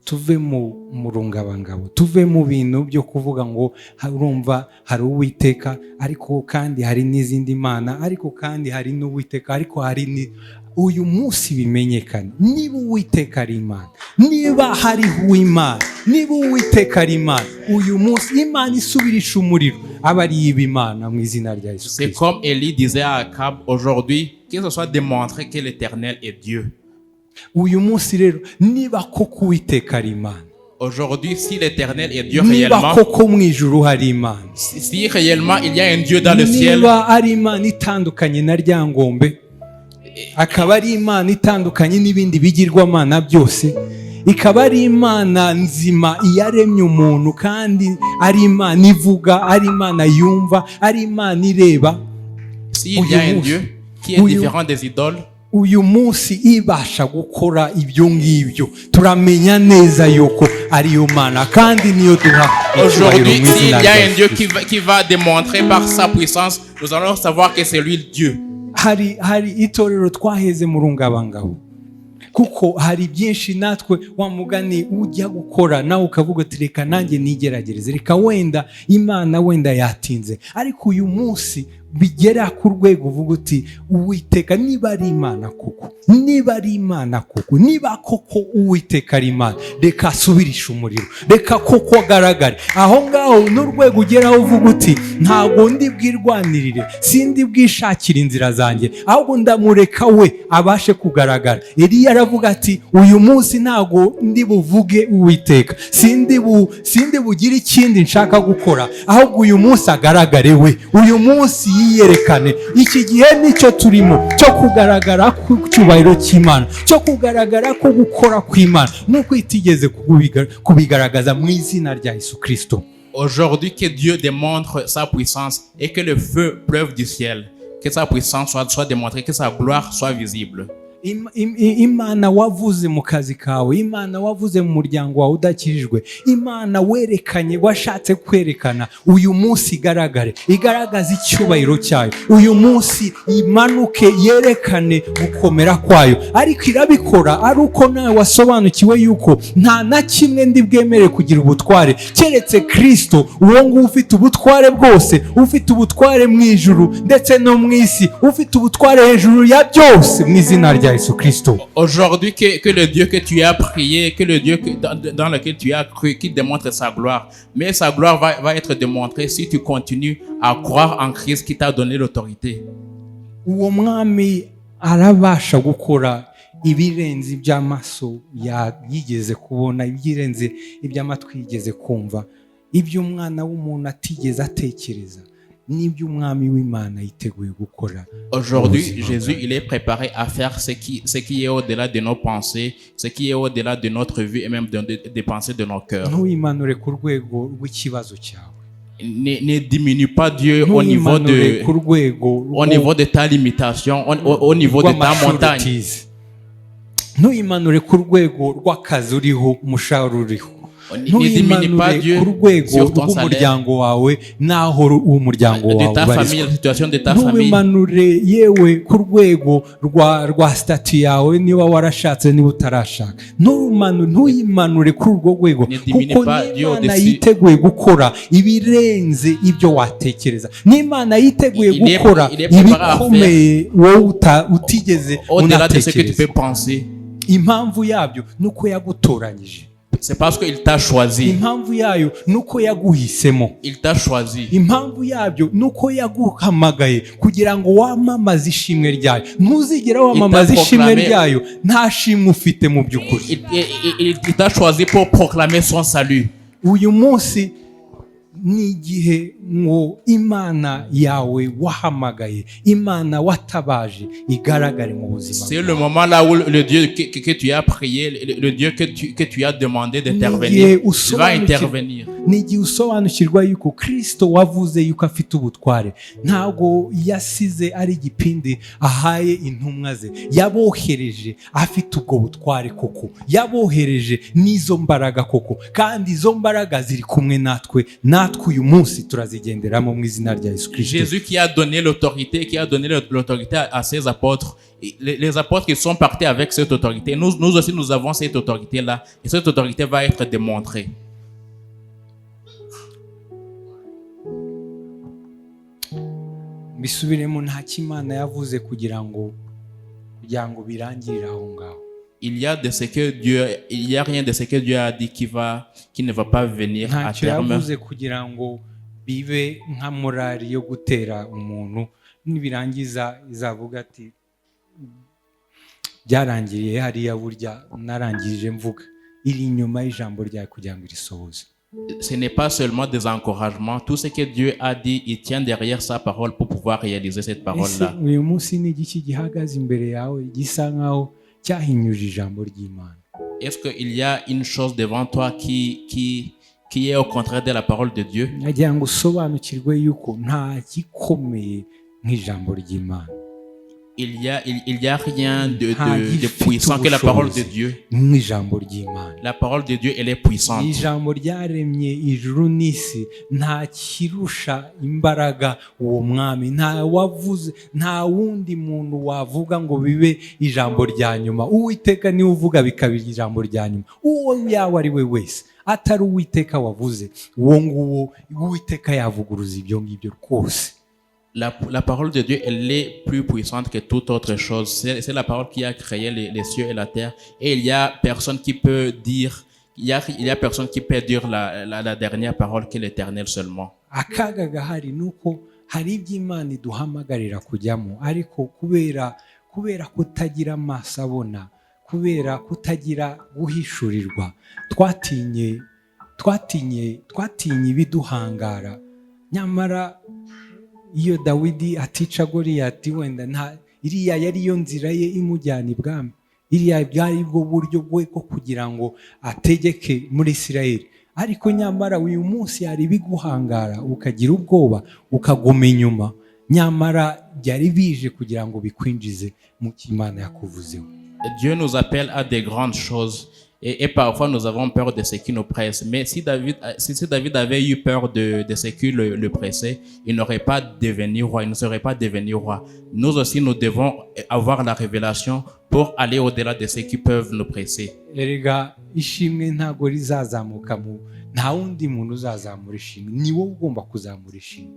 tuve mu rungabangabo, tuve mu bintu byo kuvuga ngo urumva hari Uwiteka, ariko kandi hari n'izindi mana, ariko kandi hari n'Uwiteka, ariko hari uyu munsi bimenyekane niba Uwiteka ari Imana, niba hariho Imana, niba Uwiteka ari Imana, uyu munsi Imana isubirisha umuriro aba ari Imana mu izina rya Yesu Kristo. C'est comme Élie disait à Akab aujourd'hui, que ce soit démontré que l'Éternel est Dieu. Uyu munsi rero niba koko Uwiteka ari Imana, Aujourd'hui, si l'Éternel est Dieu niba réellement, koko mu ijuru hari Imana, si réellement il y a un Dieu dans le ciel, niba ari Imana itandukanye na Ryangombe, akaba ari Imana itandukanye n'ibindi bigirwamana byose, ikaba ari Imana nzima iyaremye umuntu, kandi ari Imana ivuga, ari Imana yumva, ari Imana ireba, s'il y a un Dieu qui est différent des idoles, uyu munsi ibasha gukora ibyo ngibyo, turamenya neza yuko ariyo Mana kandi niyo duha icyubahiro aujourd'hui, mu s'il izina y a rya un Dieu Yesu. qui va démontrer par sa puissance, nous allons savoir que c'est lui le Dieu. hari itorero twaheze mu rungabangabo, kuko hari byinshi natwe wa mugani ujya gukora nawe ukavuga ati reka nanjye nigeragereze, reka wenda Imana wenda yatinze, ariko uyu munsi bigera ku rwego uvuga uti Uwiteka niba ari Imana koko, niba ari Imana koko, niba koko Uwiteka ari Imana, reka asubirishe umuriro, reka koko agaragare aho ngaho, n'urwego ugeraho uvuga uti ntabwo ndi bwirwanirire, sindi bwishakira inzira zanjye, ahubwo ndamureka we abashe kugaragara. Eliya aravuga ati uyu munsi ntabwo ndi buvuge Uwiteka, sindi bugire ikindi nshaka gukora, ahubwo uyu munsi agaragare we, uyu munsi yiyerekane. Iki gihe nicyo turimo cyo kugaragara ku cyubahiro cy'Imana, cyo kugaragara ko gukora kw'Imana nk'uko itigeze kubigaragaza mu izina rya Yesu Kristo. Aujourd'hui, que Dieu démontre sa puissance et que le feu pleuve du ciel, que sa puissance soit démontrée, que sa gloire soit visible. Imana wavuze mu kazi kawe, Imana wavuze mu muryango wawe udakijijwe, Imana werekanye, washatse kwerekana, uyu munsi igaragaza icyubahiro cyayo, uyu munsi imanuke yerekane gukomera kwayo. Ariko irabikora ari uko nawe wasobanukiwe yuko nta na kimwe ndi bwemere kugira ubutware keretse Kristo, uwo nguwo ufite ubutware bwose, ufite ubutware mu ijuru ndetse no mu isi, ufite ubutware hejuru ya byose, mu izina rya Yesu Kristo. Aujourd'hui, que le Dieu que tu as prié, que le Dieu dans lequel tu as cru, qui démontre sa gloire. Mais sa gloire va être démontrée si tu continues à croire en Christ qui t'a donné l'autorité. Uwo mwami arabasha gukora ibirenze iby'amaso yigeze kubona, ibirenze iby'amatwi yigeze kumva, ibyo umwana w'umuntu atigeze atekereza, n'ibyo umwami w'Imana yiteguye gukora. Aujourd'hui, Jésus, il est préparé à faire ce qui est au-delà de nos pensées, ce qui est au-delà de notre vie et même des pensées de nos cœurs. Ntuyimanure ku rwego rw'ikibazo cyawe. Ne diminue pas Dieu au niveau de ta limitation, au niveau de ta montagne. Ntuyimanure ku rwego rw'akazi uriho, umushahara uriho. Ntuyimanure ku rwego rw'umuryango wawe n'aho umuryango wawe ubarizwa. Ntuyimanure yewe ku rwego rwa stati yawe, niba warashatse niba utarashaka. Ntuyimanure kuri urwo rwego, kuko n'Imana yiteguye gukora ibirenze ibyo watekereza. N'Imana yiteguye gukora ibikomeye wowe utigeze unatekereza. Impamvu yabyo nuko yagutoranyije. C'est parce qu'il t'a choisi. Impamvu yayo nuko yaguhisemo. Il t'a choisi. Impamvu yabyo nuko yaguhamagaye kugira ngo wamamaze ishimwe ryayo. Ntuzigera wamamaza ishimwe ryayo nta shimwe ufite mu by'ukuri. Il t'a choisi pour proclamer son salut. Uyu munsi ni igihe ngo Imana yawe wahamagaye, Imana watabaje igaragare mu buzima. C'est le moment là où le Dieu que tu as prié, le Dieu que tu as demandé d'intervenir, va intervenir. Ni igihe usobanukirwa yuko Kristo wavuze yuko afite ubutware, ntabwo yasize ari igipindi ahaye intumwa ze, yabohereje afite ubwo butware koko, yabohereje n'izo mbaraga koko, kandi izo mbaraga ziri kumwe natwe uyu munsi turazigenderamo mu izina rya Yesu Kristo. Jésus qui a donné l'autorité, à ses apôtres, les apôtres qui sont partis avec cette autorité, nous aussi nous avons cette autorité là, et cette autorité va être démontrée. Bisubiremo, nta kimana yavuze kugira ngo birangirire aho ngaho. Il y a rien de ce que Dieu a dit qui ne va pas venir à terme. Yavuze kugira ngo bibe nka morali yo gutera umuntu, nibirangiza izavuga ati byarangiriye hariya, burya narangije mvuga. iri inyuma y'ijambo ryawe kugira ngo irisohoze. Ce n'est pas seulement des encouragements. Tout ce que Dieu a dit, il tient derrière sa parole pour pouvoir réaliser cette Ese parole-là. uyu munsi ni igiki gihagaze imbere yawe gisa nkaho cyahinyuje ijambo ry'Imana? Est-ce qu'il y a une chose devant toi qui est au contraire de la parole de Dieu? nagira ngo usobanukirwe yuko nta gikomeye nk'ijambo ry'Imana. Il y a rien de puissant que la parole de Dieu. nk'ijambo ry'Imana. La parole de Dieu, elle est puissante. ijambo ryaremye ijuru n'isi, nta kirusha imbaraga uwo mwami. Nta wundi muntu wavuga ngo bibe ijambo rya nyuma. Uwiteka niwe uvuga bikaba ijambo rya nyuma. Uwo yawe ari we wese atari Uwiteka wavuze, uwo nguwo Uwiteka yavuguruza ibyo ngibyo rwose. La parole de Dieu, elle est plus puissante que toute autre chose. C'est la parole qui a créé les cieux et la terre. Et il y a personne qui peut dire, il y a personne qui peut dire la dernière parole que l'Éternel seulement. Akaga gahari nuko hari iby'Imana iduhamagarira kujyamo, ariko kubera kutagira amaso abona, kubera kutagira guhishurirwa, twatinye ibiduhangara. Nyamara iyo Dawidi atica Goliyati, wenda iriya yari yo nzira ye imujyana ibwami, iriya bwari bwo buryo bwe bwo kugira ngo ategeke muri Isirayeli. Ariko nyamara uyu munsi hari ibiguhangara ukagira ubwoba ukaguma inyuma, nyamara byari bije kugira ngo bikwinjize mu Imana yakuvuzeho. Dieu nous appelle à des grandes choses. Et parfois, nous avons peur de ce qui nous presse. Mais si David avait eu peur de ce qui le pressait, il n'aurait pas devenu roi, il ne serait pas devenu roi. Nous aussi, nous devons avoir la révélation pour aller au-delà de ce qui peuvent nous presser. Erega ishimwe ntago rizazamuka nta wundi muntu uzazamura ishimwe, ni wowe ugomba kuzamura ishimwe.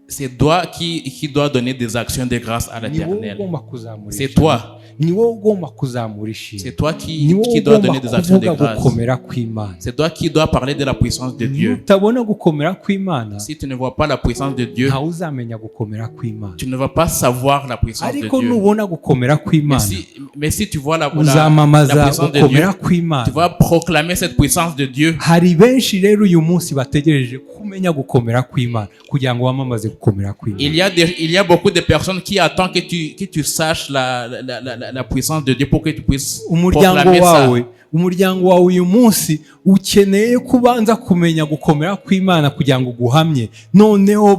C'est toi qui dois donner des actions de grâce à l'Éternel. C'est toi. C'est toi qui dois donner des actions de grâce. C'est toi qui dois parler de la puissance de Dieu. Si tu ne vois pas la puissance de Dieu, tu ne vas pas savoir la puissance de Dieu. Mais si tu vois la puissance de Dieu, tu vas proclamer cette puissance de Dieu. Il y a beaucoup de personnes qui attendent que tu saches la puissance de Dieu pour que tu puisses proclamer ça. Umuryango wawe uyu munsi ukeneye kubanza kumenya gukomera kw'Imana kugira ngo guhamye, noneho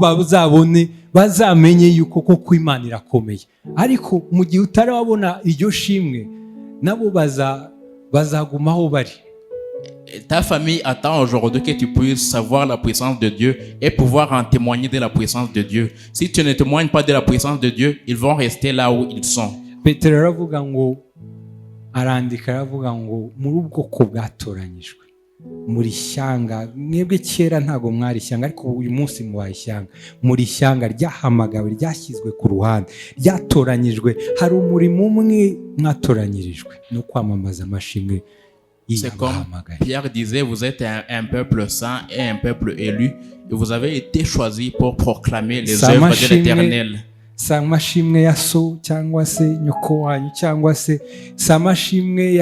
bazamenye yuko koko Imana irakomeye. Ariko mu gihe utarabona iryo shimwe, nabo bazagumaho bari. Ta famille attend aujourd'hui que tu puisses savoir la puissance de Dieu et pouvoir en témoigner de la puissance de Dieu. Si tu ne témoignes pas de la puissance de Dieu, ils vont rester là où ils sont. Petero aravuga ngo muri ubwoko bwatoranyijwe, muri shyanga, mwebwe kera ntago mwari shyanga, ariko uyu munsi mubaye shyanga. Muri shyanga ryahamagawe, ryashyizwe ku ruhande, ryatoranyijwe. Hari umurimo umwe mwatoranyirijwe, no kwamamaza amashimwe. C'est comme Pierre disait, vous êtes un peuple saint et un peuple élu, et vous avez été choisis pour proclamer les œuvres de l'Éternel. Samashimwe ya so cyangwa se nyoko wanyu cyangwa se samashimwe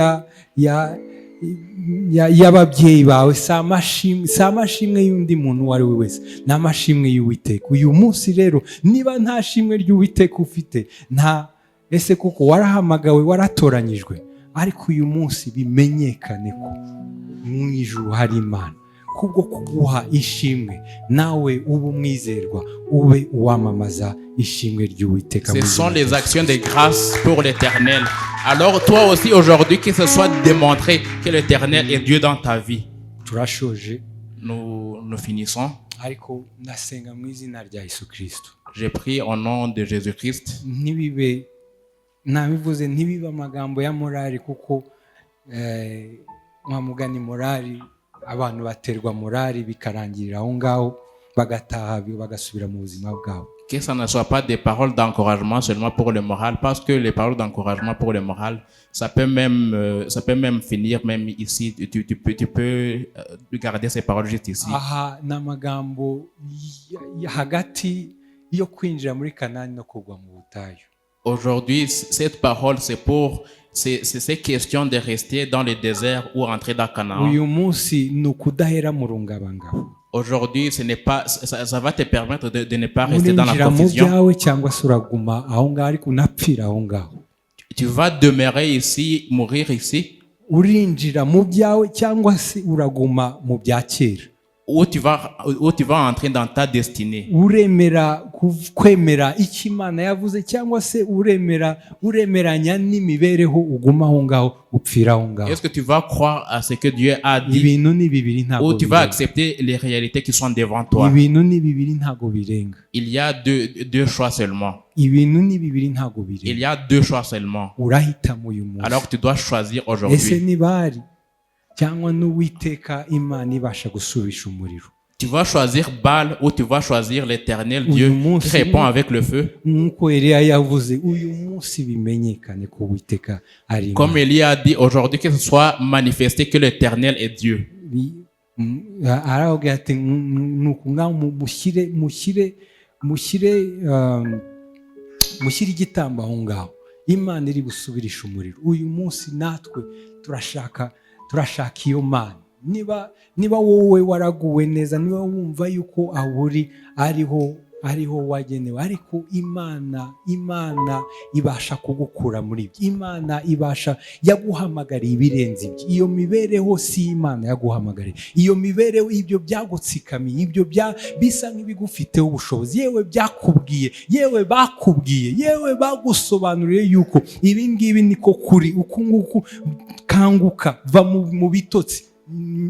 y'ababyeyi bawe, samashimwe y'undi muntu wari we wese, n'amashimwe y'Uwiteka. Uyu munsi rero niba nta shimwe ry'Uwiteka ufite, ese koko warahamagawe, waratoranyijwe, ariko uyu munsi bimenyekane ko mu ijuru hari Imana kubwo kuguha ishimwe, nawe ube umwizerwa, ube uwamamaza ishimwe ry'Uwiteka. Ce sont les actions de grâce pour l'Éternel. Alors toi aussi aujourd'hui, que ce soit démontré que l'Éternel est Dieu dans ta vie. Turashoje. Nous finissons. Ariko ndasenga mu izina rya Yesu Kristo. Je prie au nom de Jésus-Christ. Nabivuze ntibibe amagambo ya morali, kuko mwamugani morali, abantu baterwa morali bikarangirira aho ngaho, bagataha bagasubira mu buzima bwabo. Que ça ne soit pas des paroles d'encouragement seulement pour le moral, parce que les paroles d'encouragement pour le moral, ça peut même finir même ici. Tu peux garder ces paroles juste ici. Aha n'amagambo hagati yo kwinjira muri Kanani no kugwa mu butayu. Aujourd'hui, cette parole, c'est question de rester dans le désert ou entrer dans Canaan. uyu munsi ni ukudahera mu rungabangabo. Aujourd'hui, ça va te permettre de ne pas rester dans la urinjira mu confusion. byawe cyangwa se uraguma aho ngaho ariko unapfira aho ngaho. Tu vas demeurer ici, mourir ici, urinjira mu byawe cyangwa se uraguma mu bya kera. ou tu vas entrer dans ta destinée. uremera kwemera icyo Imana yavuze cyangwa se uremeranya n'imibereho uguma aho ngaho upfira aho ngaho. Est-ce que tu vas croire à ce que Dieu a dit, ibintu ni bibiri ntago ou tu vas birenga. accepter les réalités qui sont devant toi? ibintu ni bibiri ntago birenga. Il y a deux choix seulement. ibintu ni bibiri ntago Il birenga. y a deux choix seulement. urahitamo uyu munsi. Alors tu dois choisir ese aujourd'hui. nibari cyangwa n'Uwiteka Imana ibasha gusubisha umuriro. Tu vas choisir Baal ou tu vas choisir l'Éternel Uyu Dieu munsi qui répond avec le feu. nk'uko Eliya yavuze uyu munsi bimenyekane ko Uwiteka ari Imana. Comme Élie a dit aujourd'hui, que ce soit manifesté que l'Éternel est Dieu. aravuga ati nuko ngaho mushyire igitambo aho ngaho Imana iri busubirisha umuriro. uyu munsi natwe turashaka iyo Mana. niba wowe waraguwe neza, niba wumva yuko aho uri ariho wagenewe, ariko Imana ibasha kugukura muri ibyo. Imana yaguhamagariye ibirenze ibyo. iyo mibereho si Imana yaguhamagariye. iyo mibereho, ibyo byagutsikamiye, ibyo bisa nk'ibigufiteho ubushobozi, yewe byakubwiye, yewe bakubwiye, yewe bagusobanuriye yuko ibi ngibi niko kuri, uku nguku, kanguka, va mu bitotsi.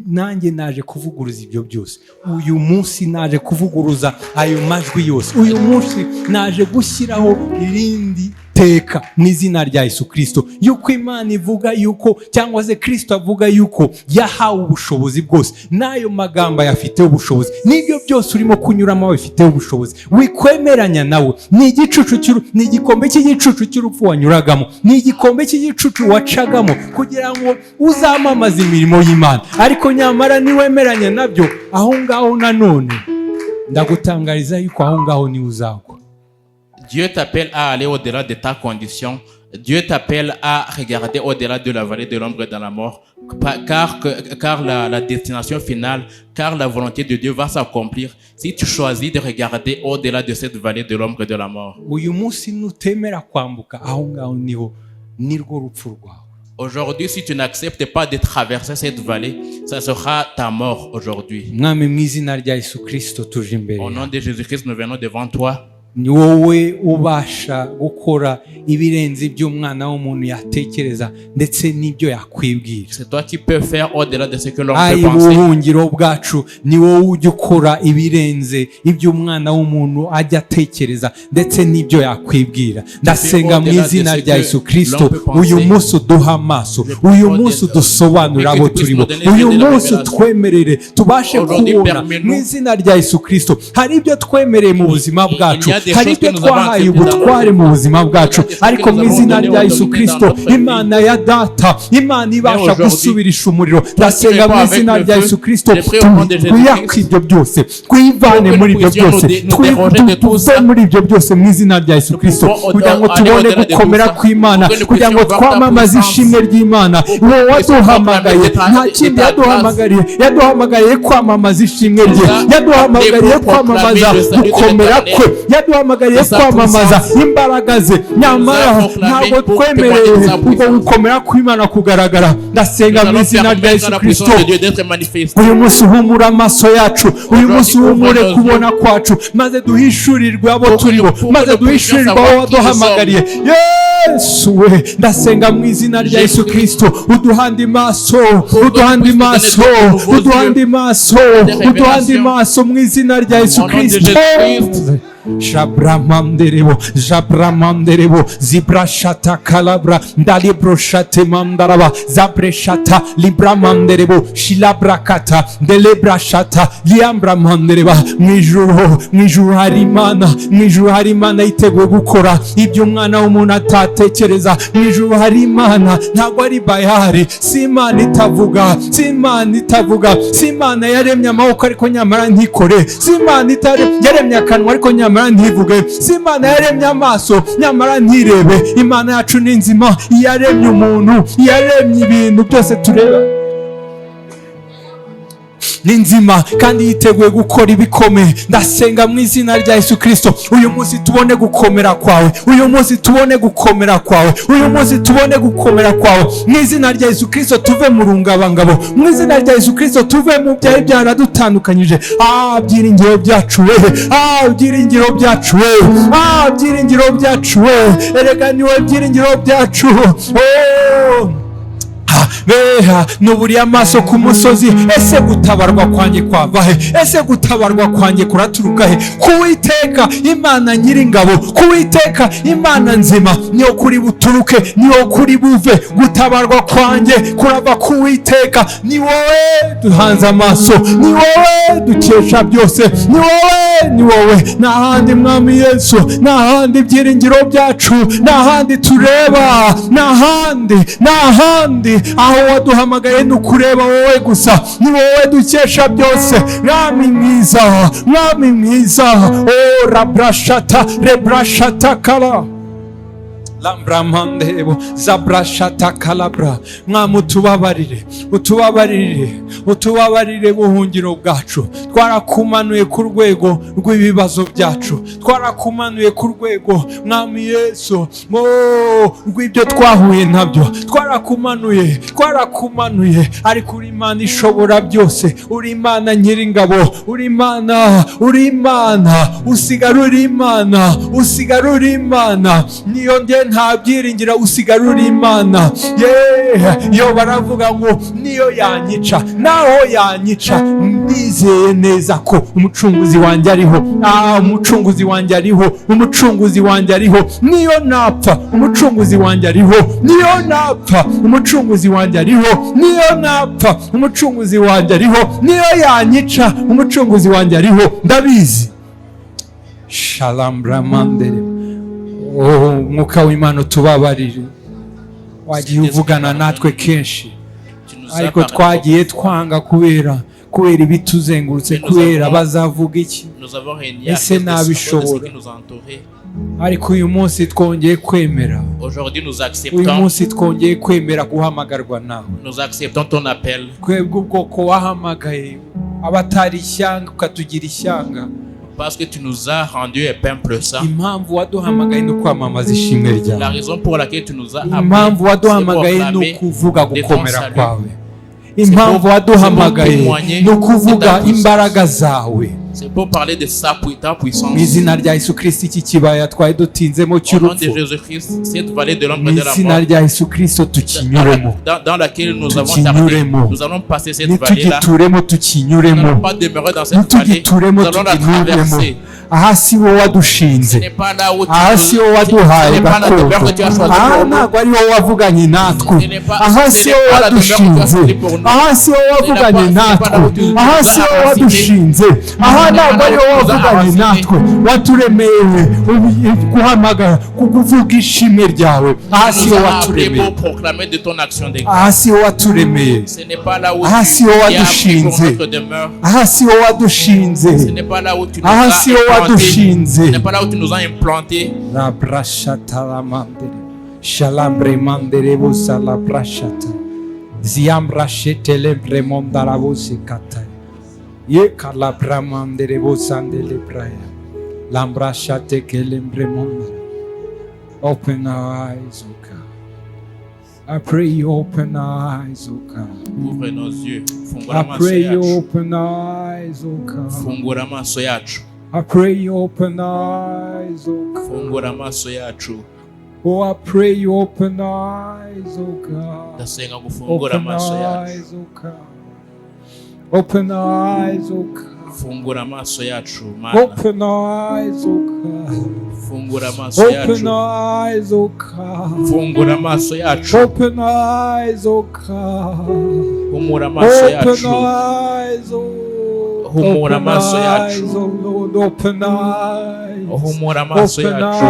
nanjye naje kuvuguruza ibyo byose. uyu munsi naje kuvuguruza ayo majwi yose. uyu munsi naje gushyiraho irindi teka mu izina rya Yesu Kristo, yuko Imana ivuga yuko, cyangwa se Kristo avuga yuko yahawe ubushobozi bwose. n'ayo magambo ayafiteho ubushobozi, n'ibyo byose urimo kunyuramo bifiteho ubushobozi. wikwemeranya nawe. ni igikombe cy'igicucu cy'urupfu wanyuragamo, ni igikombe cy'igicucu wacagamo kugira ngo uzamamaze imirimo y'Imana. ariko nyamara niwemeranya nabyo, aho ngaho nanone ndagutangariza yuko aho ngaho niwe uzagwa. Dieu t'appelle à aller au-delà de ta condition. Dieu t'appelle à regarder au-delà de la vallée de l'ombre et de la mort. Car la destination finale, car la volonté de Dieu va s'accomplir si tu choisis de regarder au-delà de cette vallée de l'ombre et de la mort. uyu munsi nutemera kwambuka, aho ngaho nirwo rupfu rwawe. Aujourd'hui, si tu n'acceptes pas de traverser cette vallée, ça sera ta mort aujourd'hui. Mwami, mu izina rya Yesu Kristo tuje imbere. Au nom de Jésus-Christ, nous venons devant toi. ni wowe ubasha gukora ibirenze ibyo umwana w'umuntu yatekereza ndetse n'ibyo yakwibwira. C'est toi qui peux faire au-delà de ce que l'homme peut penser. ubuhungiro bwacu ni wowe ujya ukora ibirenze ibyo umwana w'umuntu ajya atekereza ndetse n'ibyo yakwibwira. ndasenga mu izina rya Yesu Kristo, uyu munsi uduha amaso, uyu munsi udusobanurira abo turimo, uyu munsi twemerere tubashe kubona mu izina rya Yesu Kristo. hari ibyo twemereye mu buzima bwacu, hari ibyo twahaye ubutware mu buzima bwacu, ariko mu izina rya Yesu Kristo, Imana ya data, Imana ibasha gusubirisha umuriro. ndasenga mu izina rya Yesu Kristo, twiyake ibyo byose, twivane muri ibyo byose, tuve muri ibyo byose mu izina rya Yesu Kristo, kugira ngo tubone gukomera kw'Imana, kugira ngo twamamaze ishimwe ry'Imana. wowe waduhamagaye, nta kindi yaduhamagariye kwamamaza ishimwe rye, yaduhamagariye kwamamaza gukomera kwe, yaduhamagariye kwamamaza imbaraga ze. nyamara ntabwo twemereye ubwo gukomera kw'Imana kugaragara. ndasenga mu izina rya Yesu Kristo, uyu munsi uhumura amaso yacu, uyu munsi uhumure kubona kwacu, maze duhishurirwe abo turimo, maze duhishurirwe abo waduhamagariye. Yesu we, ndasenga mu izina rya Yesu Kristo, uduhande maso, uduhande maso, uduhande maso, uduhande maso mu izina rya Yesu Kristo. Jabramanderebo, zibrashata kalabra, ndalibroshate mandaraba, zabreshata libramanderebo, shilabrakata, delebrashata, liambramandereba. Mwijuru hari Imana yiteguye gukora ibyo umwana w'umuntu atatekereza. mwijuru hari Imana, ntabwo ari bayari, si Imana itavuga, si Imana yaremye amaboko ariko nyamara ntikore, si Imana yaremye akanwa ariko nyamara nyamara ntivuge. Si Imana yaremye amaso nyamara ntirebe. Imana yacu ni nzima, yaremye umuntu, yaremye ibintu byose tureba ni nzima kandi yiteguye gukora ibikomeye. Ndasenga mu izina rya Yesu Kristo, uyu munsi tubone gukomera kwawe, uyu munsi tubone gukomera kwawe, uyu munsi tubone gukomera kwawe mu izina rya Yesu Kristo. Tuve mu rungabangabo, mu izina rya Yesu Kristo, tuve mu byari byaradutandukanyije. Byiringiro byacu we, byiringiro byacu we, byiringiro byacu we, erega niwe byiringiro byacu. Beha nuburiye amaso ku musozi, ese gutabarwa kwanjye kwava he? Ese gutabarwa kwanjye kuraturuka he? Kuwiteka Imana nyiringabo, kuwiteka Imana nzima, niyo kuri buturuke, niyo kuri buve. Gutabarwa kwanjye kurava kuwiteka. Ni wowe duhanze amaso, ni wowe dukesha byose, ni wowe, ni wowe. Nta handi Mwami Yesu, nta handi byiringiro byacu, nta handi tureba, nta handi. Aho waduhamagaye ni ukureba wowe gusa, ni wowe dukesha byose. Mwami mwiza, Mwami mwiza. Rabrashata rebrashata kala lambramandebo zabrashata kalabra. Mwami utubabarire, utubabarire buhungiro bwacu. Twarakumanuye ku rwego rw'ibibazo byacu, twarakumanuye ku rwego Mwami Yesu rw'ibyo twahuye nabyo. Twarakumanuye, ariko uri Imana ishobora byose, uri Imana nyiringabo, uri Imana, usigara uri Imana. Niyo nde nta byiringira, usigara uri Imana. Yo baravuga ngo niyo yanyica, naho yanyica, ndizeye neza ko umucunguzi wanjye ariho. Umucunguzi wanjye ariho, umucunguzi wanjye ariho. Niyo napfa, umucunguzi wanjye ariho. Niyo napfa, umucunguzi wanjye ariho. Niyo napfa, umucunguzi wanjye ariho. Niyo yanyica, umucunguzi wanjye ariho. Ndabizi. Shalom Ramandere. Mwuka w'Imana utubabarire. Wagiye uvugana natwe kenshi, ariko twagiye twanga kubera ibituzengurutse, kubera bazavuga iki, ese nabishobora. Ariko uyu munsi twongeye kwemera, uyu munsi twongeye kwemera guhamagarwa nawe. Twebwe ubwoko wahamagaye, abatari ishyanga ukatugira ishyanga, parce que tu nous as rendu un peuple saint. La raison pour laquelle tu nous as appelés, c'est pour parler de ta puissance. Au nom de Jésus-Christ, cette vallée de l'ombre et de la mort dans laquelle nous avons tardé, nous allons passer cette vallée-là. Nous n'allons pas demeurer dans cette vallée, nous allons la traverser. Ahasi wo wadushinze, ahasi wo waduhaye gakondo, ntabwo ari wo wavuganye natwe. Ahasi wo wadushinze, ahasi wo wavuganye natwe, ahasi wo wadushinze. Aha ntabwo ari wo wavuganye natwe, waturemeye guhamagara kukuvuga ishimwe ryawe. Ahasi wo waturemeye, ahasi wo waturemeye, ahasi wo wadushinze, ahasi wo wadushinze, ahasi wo ce n'est pas là où tu nous as implanté. La brachata la mandere, shalambre mandere vosa la brachata, ziambra chete lembre mondara vosi kata, ye kalabra mandere vosa ndele braya, lambrachate ke lembre mondara. Open our eyes, O God. I pray you open our eyes, O God. Ouvre nos yeux. I pray you open our eyes, O God. Fungura maso yacu. I pray you open eyes, oh God. Fungura maso yacu. Oh, I pray you open eyes, oh God. Ndasenga gufungura maso yacu. Open eyes, oh God. Fungura maso yacu, Mana. Open eyes, oh God. Fungura maso yacu. Open eyes, oh God. Fungura maso yacu. Open eyes, oh God. Humura maso yacu. Open eyes, oh humura maso yacu. Open eyes, humura maso yacu.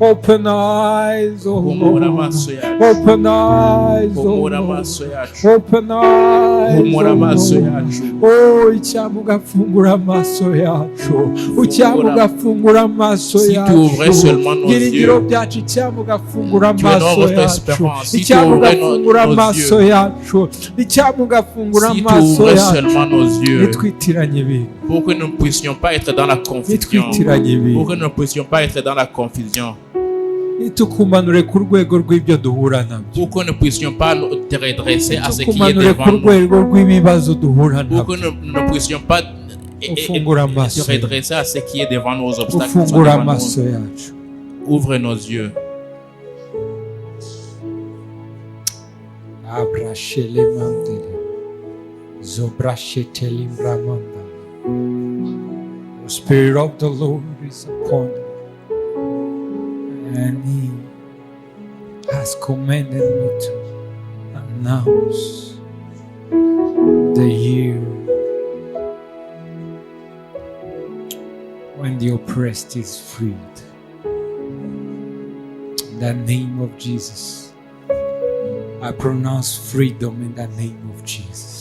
Open eyes, oh Humura Lord. amaso yacu. Open eyes, oh Humura Lord. amaso yacu. Open eyes, Humura oh amaso Lord. yacu. Oh, icyampa ugafungura amaso yacu. Icyampa ugafungura amaso Si tu yacu. ouvrais seulement nos Byiringiro yeux. byacu, icyampa ugafungura Tu es amaso notre yacu. espérance. Si tu Icyampa ouvrais ugafungura nos amaso yeux. yacu. Icyampa ugafungura Si tu amaso ouvrais yacu. seulement nos yeux. Nitwitiranye ibintu. Pour que nous ne puissions pas être dans la confusion. Nitwitiranye Pour ibintu. que nous ne puissions pas être dans la confusion. Nitukumanure ku rwego rw'ibyo duhura nabyo. Pour que nous ne puissions pas te redresser à ce qui est Nitukumanure ku devant nous. rwego rw'ibibazo duhura Pour que nabyo. nous ne puissions pas Ufungura se amaso. redresser à ce qui est devant nous, aux obstacles qui sont Ufungura devant amaso nous. yacu. Ouvre nos yeux. Abrashele mandele. Zobrasheteli bramanda. The Spirit of the Lord is upon me, and He has commanded me to announce the year when the oppressed is freed. In the name of Jesus, I pronounce freedom in the name of Jesus.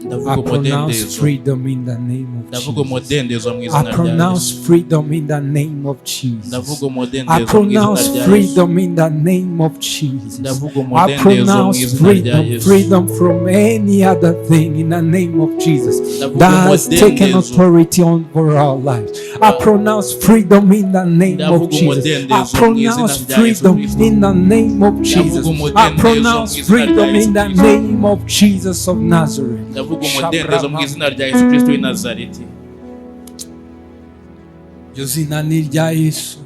I pronounce freedom in the name of Jesus. I pronounce freedom in the name of Jesus. I pronounce freedom in the name of Jesus. I pronounce freedom from any other thing in the name of Jesus that has taken authority over our lives. I pronounce freedom in the name of Jesus. I pronounce freedom in the name of Jesus. I pronounce freedom in the name of Jesus of Nazareth. umudendezo mu izina rya Yesu Kristo w'i Nazareti. Iryo zina ni irya Yesu.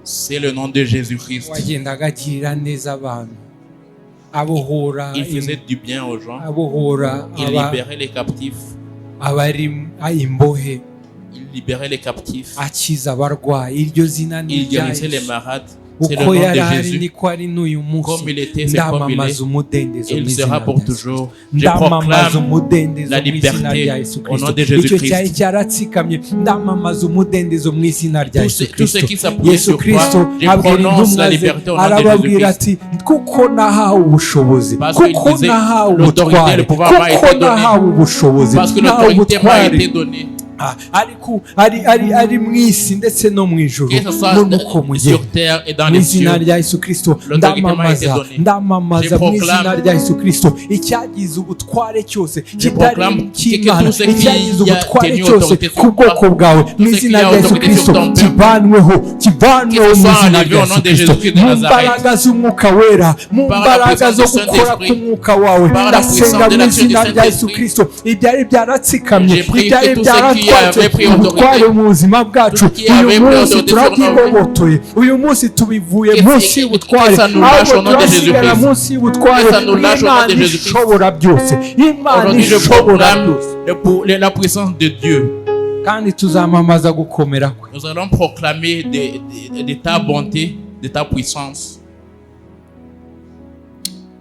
C'est le nom de Jésus-Christ. Wagendaga agirira neza abantu, abohora, Il faisait du bien aux gens. abohora Il libérait les captifs. abari imbohe, Il libérait les captifs. akiza abarwayi. Iryo zina ni Il irya guérissait les Yesu. malades. C'est le Uko nom yari de ari Jésus. niko ari n'uyu munsi. Comme il était, c'est comme il Ndamamaza est. umudendezo mu Il izina sera pour rya Yesu. toujours. Je Ndamamaza proclame umudendezo la mu izina liberté rya Yesu au Kristo. nom de Jésus-Christ. Icyo cyari cyaratsikamye, ndamamaza umudendezo mu izina rya Yesu Tout ce Kristo. qui s'appuie Yesu sur Kristo toi, je abwira prononce intumwa la ze, liberté au nom de arababwira Jésus-Christ. ati kuko nahawe ubushobozi, Parce qu'il kuko disait, nahawe l'autorité, ubutware, le pouvoir m'a été kuko donné. nahawe ubushobozi, Parce que nahawe l'autorité m'a été ubutware. donnée. ari mu isi ndetse no mu ijuru Que ce soit n'uko mugenda sur terre et dans mu les izina cieux. rya Yesu Kristo L'autorité m'a été donnée. ndamamaza Je mu izina proclame. rya Yesu Kristo icyagize ubutware cyose Je kitari proclame cy'Imana, que tout ce qui icyagize a ubutware tenu cyose autorité sur ku bwoko toi, bwawe tout mu ce izina qui a rya Yesu autorité Kristo sur ton peuple, kivanweho que mu ce soit izina enlevé rya au nom Yesu de Kristo Jésus-Christ de mu Nazareth. mbaraga z'umwuka wera, mu Par la mbaraga zo puissance du gukora Saint-Esprit, k'umwuka wawe, par la ndasenga puissance de mu l'action du izina rya Yesu Saint-Esprit. Kristo ibyari byaratsikamye, J'ai prié ibyari que tous ceux qui byaratwatse avaient pris autorité, ubutware mu buzima bwacu, tous qui uyu avaient pris munsi autorité sur nos turabyigobotoye, uyu munsi tubivuye Que- munsi que- y'ubutware, que ça nous lâche au ahubwo nom de turasigara Jésus-Christ. munsi y'ubutware Que ça nous lâche au nom de bw'Imana Jésus-Christ. ishobora byose, Imana Aujourd'hui, je ishobora proclame byose, la puissance de Dieu. kandi tuzamamaza gukomera kwe. Nous allons proclamer de ta bonté, de ta puissance.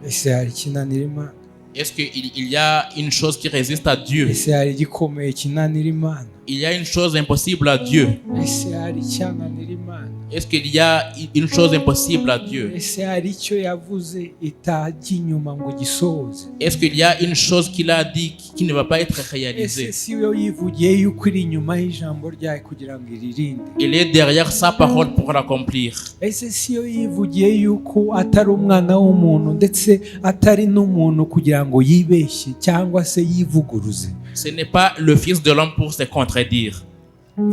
Ese hari ikinanira Imana? Est-ce qu'il y a une chose qui résiste à Dieu? Ese hari igikomeye kinanira Imana? Il y a une chose impossible à Dieu. Ese hari icyananira Imana? Est-ce qu'il y a une chose impossible à Dieu? Ese hari icyo yavuze itajya inyuma ngo gisohoze? Est-ce qu'il y a une chose qu'il a dit qui ne va pas être Ese réalisée? si yo yivugiye yuko iri inyuma y'ijambo ryayo kugira ngo iririnde? Il est derrière sa parole pour l'accomplir. Ese si yo yivugiye yuko atari umwana w'umuntu ndetse atari n'umuntu kugira ngo yibeshye cyangwa se yivuguruze? Ce n'est pas le Fils de l'homme pour se contredire.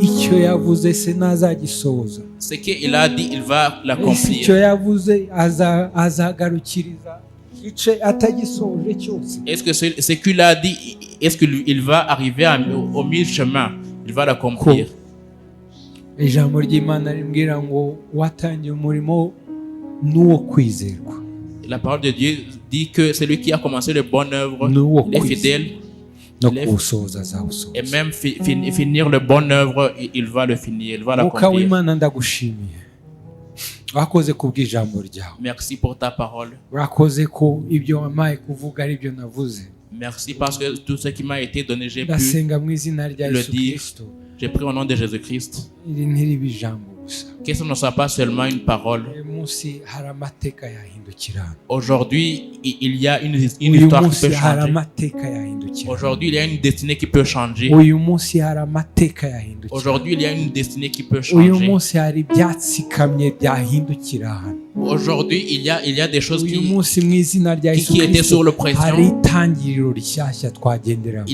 Icyo yavuze se ntazagisohoza? Ce qu'il a dit, il va Ese icyo l'accomplir. yavuze azagarukiriza igice atagisohoje cyose? Est-ce que ce qu'il a dit, est-ce qu'il va arriver au mi-chemin? Il va l'accomplir. Ijambo ry'Imana rimbwira ngo watangiye umurimo n'uwo kwizerwa. La parole de Dieu dit que celui qui a commencé le bonne œuvre, Nous, il est oui. fidèle. no Left. kuwusohoza azawusohoza. Et même finir le bonne œuvre, il va le finir, il va Mwuka l'accomplir. w'Imana ndagushimiye, wakoze kubw'ijambo ryawe, Merci pour ta parole. urakoze ko ibyo wampaye kuvuga ari byo navuze. Merci parce que tout ce qui m'a été donné, j'ai pu Ndasenga mu izina rya le Yesu dire. Kristo, J'ai pris au nom de Jésus-Christ. iri ntiribe ijambo gusa. Que ce ne soit pas seulement une parole. uyu munsi hari amateka yahindukira. Aujourd'hui, il y a une uyu histoire qui munsi peut hari changer. amateka yahindukira. Aujourd'hui, il y a une destinée qui peut changer. uyu munsi hari amateka yahindukira. Aujourd'hui, il y a une destinée qui peut uyu changer. munsi hari ibyatsikamye byahindukira hano. Aujourd'hui, il y a des choses uyu qui munsi mu izina rya Yesu étaient Kristo sur le pression. hari itangiriro rishyashya twagenderamo.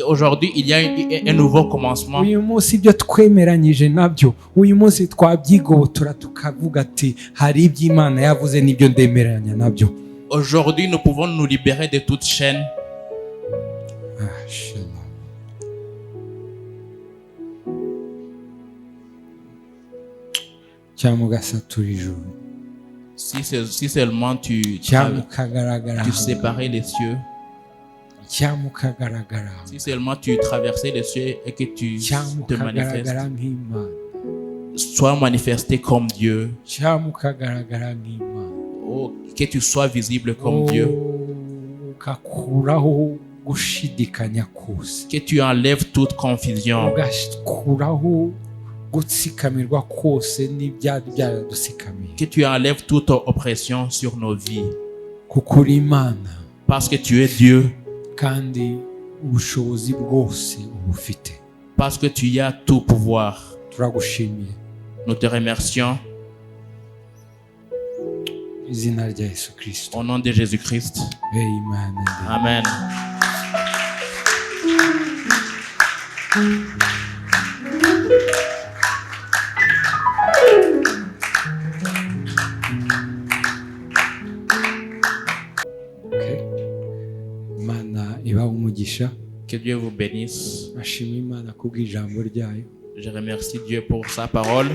Aujourd'hui, il y a un nouveau commencement. uyu munsi ibyo twemeranyije nabyo uyu munsi twabyigobotora tukavuga ati hari ibyo Imana yavuze n'ibyo ndemeranya nabyo. Aujourd'hui, nous pouvons nous libérer de toute chaîne. cyangwa ugasatura ijuru Si seulement cyangwa ukagaragara tu séparais les cieux, cyangwa ukagaragara si seulement tu traversais les cieux et que tu cyangwa te ukagaragara manifestes, nk'Imana sois manifesté comme Dieu, cyangwa ukagaragara nk'Imana que tu sois visible comme Dieu, ugakuraho gushidikanya kose, que tu enlèves toute confusion, ugakuraho gutsikamirwa kose n'ibyari byaradutsikamiye, que tu enlèves toute oppression sur nos vies, kuko uri Imana parce que tu es Dieu, kandi ubushobozi bwose ubufite. parce que tu as tout pouvoir. Turagushimiye Nous te remercions mu izina rya Yesu Kristo. au nom de Jésus-Christ. Amen. Amen. Imana ibahe umugisha. Que Dieu vous bénisse. Ashima Imana kubw'ijambo ryayo. Je remercie Dieu pour sa parole.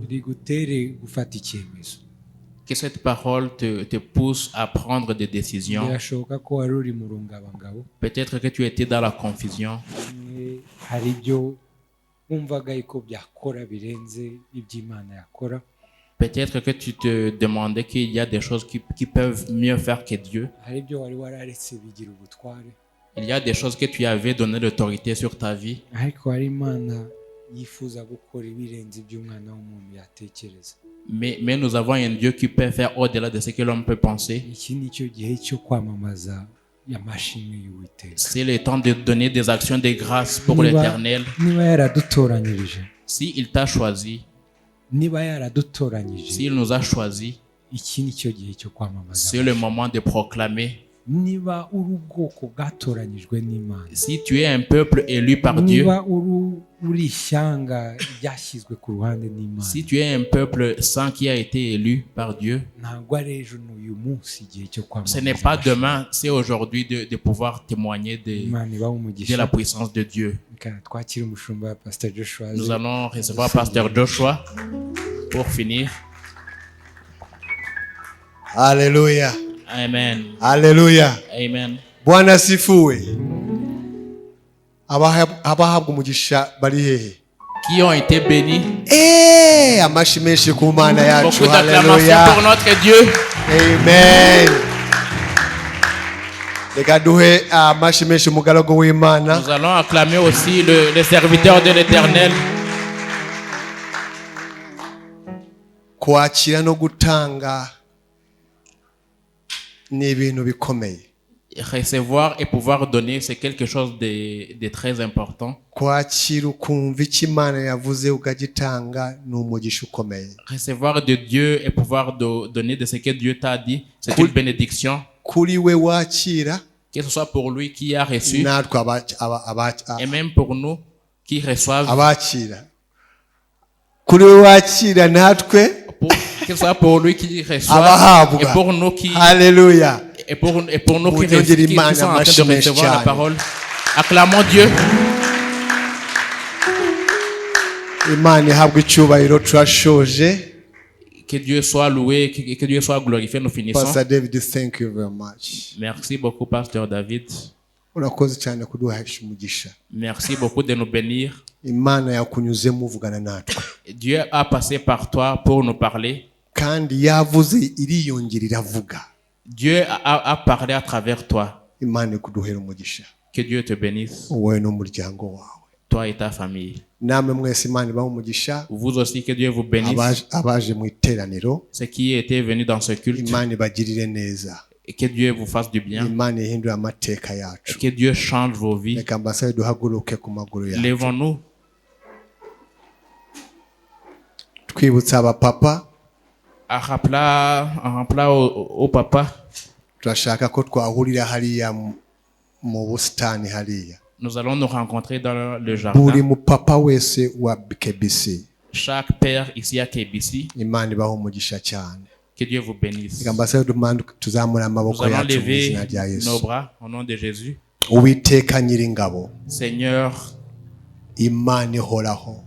Rigutere gufata icyemezo. Que cette parole te pousse à prendre des décisions. Birashoboka ko wari uri mu rungabangabo. Peut-être que tu étais dans la confusion. Hari ibyo wumvaga ko byakora birenze iby'Imana yakora. Peut-être que tu te demandais qu'il y a des choses qui peuvent mieux faire que Dieu. Hari ibyo wari wararetse bigira ubutware. Il y a des choses que tu avais donné l'autorité sur ta vie. Ariko hari Imana yifuza gukora ibirenze iby'umwana w'umuntu yatekereza. Mais nous avons un Dieu qui peut faire au-delà de ce que l'homme peut penser. Iki ni cyo gihe cyo kwamamaza amashimwe y'Uwiteka. C'est le temps de donner des actions de grâce pour l'Éternel. Niba yaradutoranyirije, Si il t'a choisi, niba yaradutoranyije, s'il nous a choisis, iki ni cyo gihe cyo kwamamaza. c'est le moment de proclamer. Niba uri ubwoko bwatoranyijwe n'Imana, Si tu es un peuple élu par Dieu, niba uri ishyanga ryashyizwe ku ruhande n'Imana, si tu es un peuple saint qui a été élu par Dieu, ntabwo ari ejo n'uyu munsi igihe cyo kwamamaza. ce n'est pas demain, c'est aujourd'hui de pouvoir témoigner Imana ibahe de umugisha. la puissance de Dieu. Twakira umushumba Pastor Joshua. Nous allons recevoir Pasteur Joshua pour finir. Haleluya. Amen. Haleluya. Amen. Bwana asifiwe. Abahabwa umugisha bari hehe? Qui ont été bénis. Amashi menshi ku Mana yacu. Beaucoup d'acclamations Haleluya. pour notre Dieu. Amen. Reka duhe amashi menshi umugaragu w'Imana. Nous allons acclamer aussi le serviteur de l'Éternel. Kwakira no gutanga ni ibintu bikomeye. Recevoir et pouvoir donner, c'est quelque chose de très important. Kwakira ukumva icyo Imana yavuze ukagitanga ni umugisha ukomeye. Recevoir de Dieu et pouvoir donner de ce que Dieu t'a dit, c'est une bénédiction. Kuri we wakira, Que ce soit pour lui qui a reçu natwe et même pour nous qui reçoivent. abakira. Kuri we wakira natwe Que ce soit pour lui qui reçoit abahabwa. et pour nous qui Haleluya. et pour nous qui sont en train Amashyi de recevoir la cyane. parole. Acclamons Dieu. Imana ihabwa icyubahiro turashoje. Que Dieu soit loué, que Dieu soit glorifié. Nous finissons. Pastor David, thank you very much. Merci beaucoup, Pasteur David. Urakoze cyane kuduhesha umugisha. Merci beaucoup de nous bénir. Imana yakunyuzemo uvugana natwe. Dieu a passé par toi pour nous parler. kandi yavuze iriyongera iravuga. Dieu a parlé à travers toi. Imana ikuduhera umugisha. Que Dieu te bénisse, Wowe n'umuryango wawe. toi et ta famille. Namwe mwese Imana ibahe umugisha. Vous aussi, que Dieu vous bénisse. Abaje mu iteraniro. Ceux qui étaient venus dans ce culte, Imana ibagirire neza. et que Dieu vous fasse du bien. Imana ihindure amateka Et yacu. que Dieu change vos vies. Reka mbasabe duhaguruke ku maguru yacu. Lèvons-nous. Twibutsa abapapa. En rappelant au papa, Turashaka ko twahurira hariya mu busitani hariya. nous allons nous rencontrer dans le Buri jardin. mupapa wese wa KBC. Chaque père ici à KBC, Imana ibahe umugisha cyane. que Dieu vous bénisse. Reka mbasabe tuzamure Nous amaboko allons yacu mu lever izina rya Yesu. nos bras au nom de Jésus. Uwiteka nyiringabo. Seigneur, Imana ihoraho.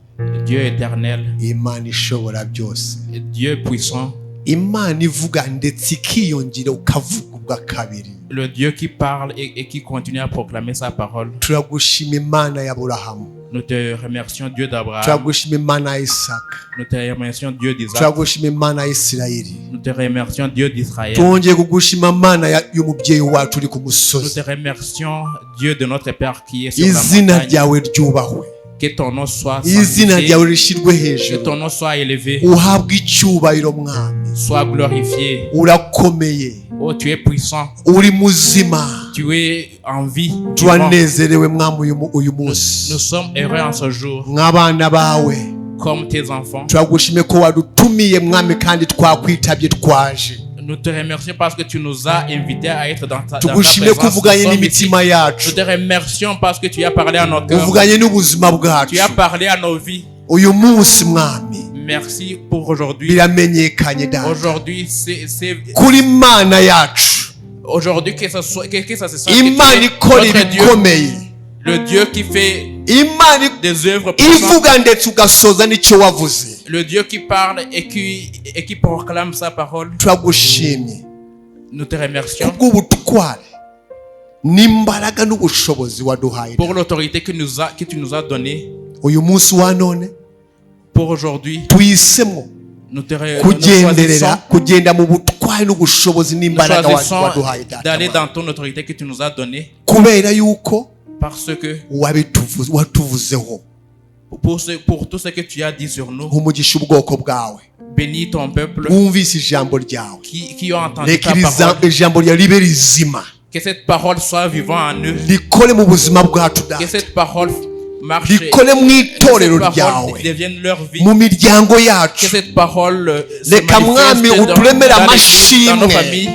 Dieu éternel, Imana ishobora byose. Dieu puissant, Imana ivuga ndetse ikiyongera ukavugwa kabiri. le Dieu qui parle et qui continue à proclamer sa parole. Turagushima Imana ya Aburahamu. Nous te remercions, Dieu d'Abraham. Turagushima Imana ya Isaka. Nous te remercions, Dieu d'Isaac. Turagushima Imana ya Isirayeli. Nous te remercions, Dieu d'Israël. Twongeye kugushima Imana y'umubyeyi wacu uri ku Nous musozi. te remercions, Dieu de notre Père qui est sur la Izina montagne. ryawe ryubahwe. Que ton nom soit Izina sanctifié. ryawe rishyirwe Que hejuru. ton nom soit élevé. Uhabwe icyubahiro mwami. Sois glorifié. Urakomeye. Oh, tu es puissant. Uri muzima. Tu es en vie. vivant. Turanezerewe mwami uyu Nous munsi. sommes heureux en ce jour, Nk'abana bawe. comme tes enfants. Turagushime ko wadutumiye mwami kandi twakwitabye twaje. Nous te remercions parce que tu nous as invités à être dans ta Tugushime ko présence. uvuganye Nous sommes ici. n'imitima yacu. Nous te remercions parce que tu as parlé à nos cœurs. Uvuganye n'ubuzima bwacu. Tu as parlé à nos vies. Uyu munsi mwami Merci pour aujourd'hui. biramenyekanye data. Aujourd'hui, c'est Kuri Imana yacu. aujourd'hui que ça se sent Imana que ikora notre Dieu, ibikomeye. le Dieu qui fait Imana des œuvres puissantes, ivuga ndetse ugasoza n'icyo wavuze. le Dieu qui parle et qui proclame sa parole. Turagushimye Nous te remercions kubw'ubutware n'imbaraga n'ubushobozi waduhaye. pour l'autorité que tu nous as donnée Uyu munsi wa none pour aujourd'hui. tuhisemo Nous kugenderera kugenda mu butware n'ubushobozi n'imbaraga choisissons waduhaye data. d'aller dans ton autorité que tu nous as donnée Kubera yuko parce que watuvuzeho. pour tout ce que tu as dit sur nous, Umugisha ubwoko bwawe. bénis ton peuple Wumvise ijambo ryawe. qui ont entendu Reka ta parole. ijambo ryawe ribe rizima. Que cette parole soit vivante en eux. Rikore mu buzima bwacu Que data. cette parole marche. Rikore mu Que itorero cette parole ryawe. devienne leur vie. Mu miryango Que yacu. cette parole se Reka mwami manifeste uturemere dans nos amashimwe. familles.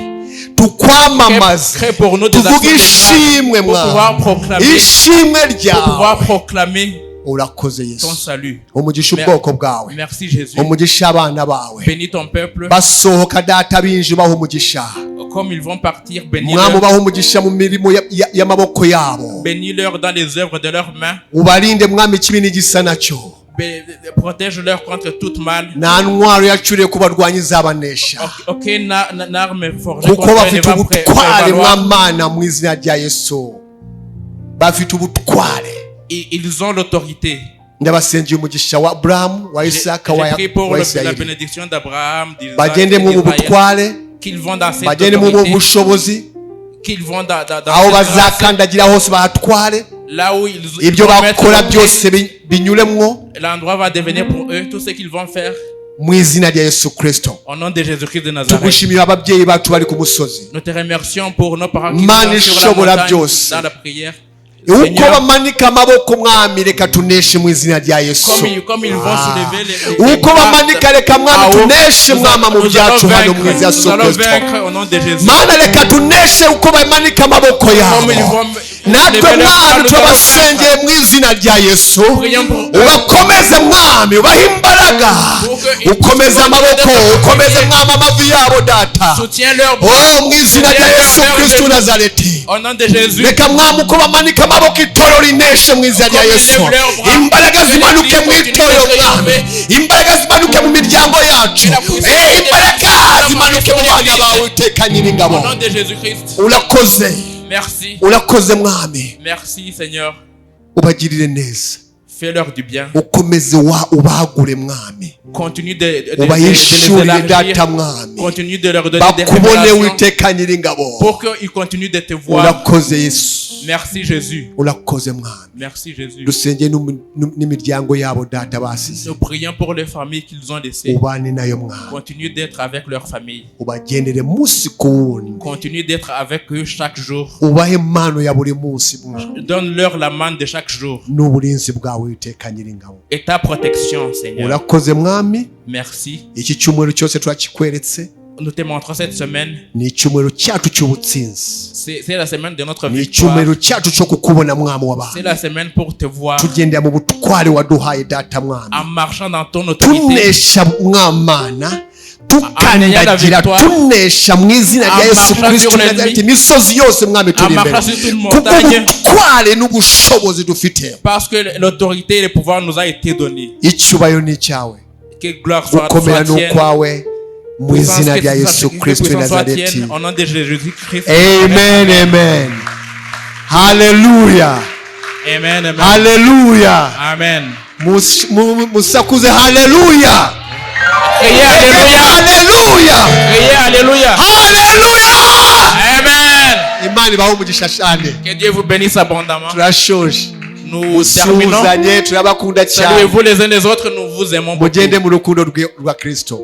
Tukwamamaze. Crée pour nous des Tuvuge actions de ishimwe grâce pour pouvoir mwami. proclamer, Ishimwe pour pouvoir ryawe. proclamer Urakoze ton Yesu. salut. Umugisha ubwoko bwawe. Merci Jésus. Umugisha abana bawe. Bénis ton peuple. Basohoka data binje baho umugisha. Comme ils vont partir, Mwami baho umugisha mu mirimo y'amaboko yabo. bénis-leur dans les œuvres de leurs mains. Ubarinde mwami ikibi n'igisa nacyo. Protège-leur contre toute mal. Nta ntwaro yacuriye ku barwanyi izabanesha. Aucune arme forgée Kuko contre eux ne bafite va ubutware prévaloir. mw'Imana mu izina rya Yesu. Bafite ubutware. Ils ont l'autorité. Ndabasengeye umugisha wa Abrahamu, wa Isaka, J'ai pris pour wa la Isirayeli. bénédiction d'Abraham, Bagende mu d'Israël, butware, qu'ils vont dans cette bagende mu autorité, bushobozi, qu'ils vont dans aho cette grâce, bazakandagira hose bahatware. là où ils Ibyo vont mettre bakora leur byose binyuremwo pied, l'endroit va devenir pour eux tout ce qu'ils vont faire mu izina rya Yesu Kristo. au nom de Jésus-Christ de Nazareth. Tugushimiye ababyeyi bacu bari ku musozi. Nous te remercions pour nos parents qui Mana sont sur la ishobora montagne byose. dans la prière. Uko Seigneur, bamanika amaboko mwami reka tuneshe mu izina rya Yesu. comme ils vont soulever les Uko bamanika reka mwami tuneshe mwama mu byacu hano mu izina rya Yesu nous allons Kristo. vaincre au nom de Jésus. Mana reka tuneshe uko bamanika amaboko Comme ils yabo. vont Natwe lever leurs mwami bras, nous allons turabasengeye vaincre. mu izina rya Yesu. Prions pour eux. Ubakomeze mwami ubahe imbaraga. Ukomeze amaboko ukomeze mwami amavi yabo data. Soutiens-leur. Oh mu izina rya Yesu Kristo Nazareti. Au nom de Jésus. Reka mwami uko bamanika amaboko itorero rineshe mu izina rya Yesu. Imbaraga zimanuke mu itorero mwami. Imbaraga zimanuke mu miryango yacu. Imbaraga zimanuke mu bana bawe iteka nyiringabo. Au nom de Jésus-Christ. Urakoze. Merci. Urakoze mwami. Merci Seigneur. Ubagirire neza. Fais-leur du bien. ukomeze ubagure mwami, Continue de les ubayishurire data élargir. mwami, Continue de leur donner des bakubone révélations witeka nyiringabo. pour qu'ils continuent de te voir. Urakoze Yesu, Merci Jésus. urakoze mwami. Merci Jésus. Dusenge n'imiryango yabo data basize, Nous prions pour les familles qu'ils ont laissées. ubane nayo mwami, Continue d'être avec leur famille. ubagendere munsi ku wundi, Continue d'être avec eux chaque jour. ubahe impano ya buri munsi mwami, Donne-leur la manne de chaque jour. n'uburinzi bwawe witeka nyiringabo. Et ta protection, Seigneur. Urakoze mwami, Merci. iki cyumweru cyose turakikweretse, Nous te montrons cette semaine. ni icyumweru cyacu cy'ubutsinzi, C'est la semaine de notre ni victoire. icyumweru cyacu cyo kukubona mwami C'est w'abantu, la semaine pour te voir tugendera mu butware waduhaye data mwami, en marchant dans ton autorité. tunesha mwamana, tukandagira tunesha mu izina rya Yesu Kristo Nazareti imisozi yose mwami turi imbere, kubw'ubutware n'ubushobozi dufite, Parce que l'autorité et le pouvoir nous a été donné. icyubahiro ni icyawe, Que gloire soit gukomera tienne. n'ukwawe mu izina rya Yesu Kristo Nazareti. Au nom de Jésus-Christ. Amen, amen. Hallelujah, Amen. Amen. hallelujah. Amen. Musakuze hallelujah. Criez Alléluia. Hallelujah. Criez Alléluia. Hallelujah. Amen. Imana ibahe umugisha cyane. Que Dieu vous bénisse abondamment. Turashoje. Nous terminons. Musuzanye, turabakunda cyane. Saluez-vous les uns les autres, nous vous aimons beaucoup. Mugende mu rukundo rwa Kristo.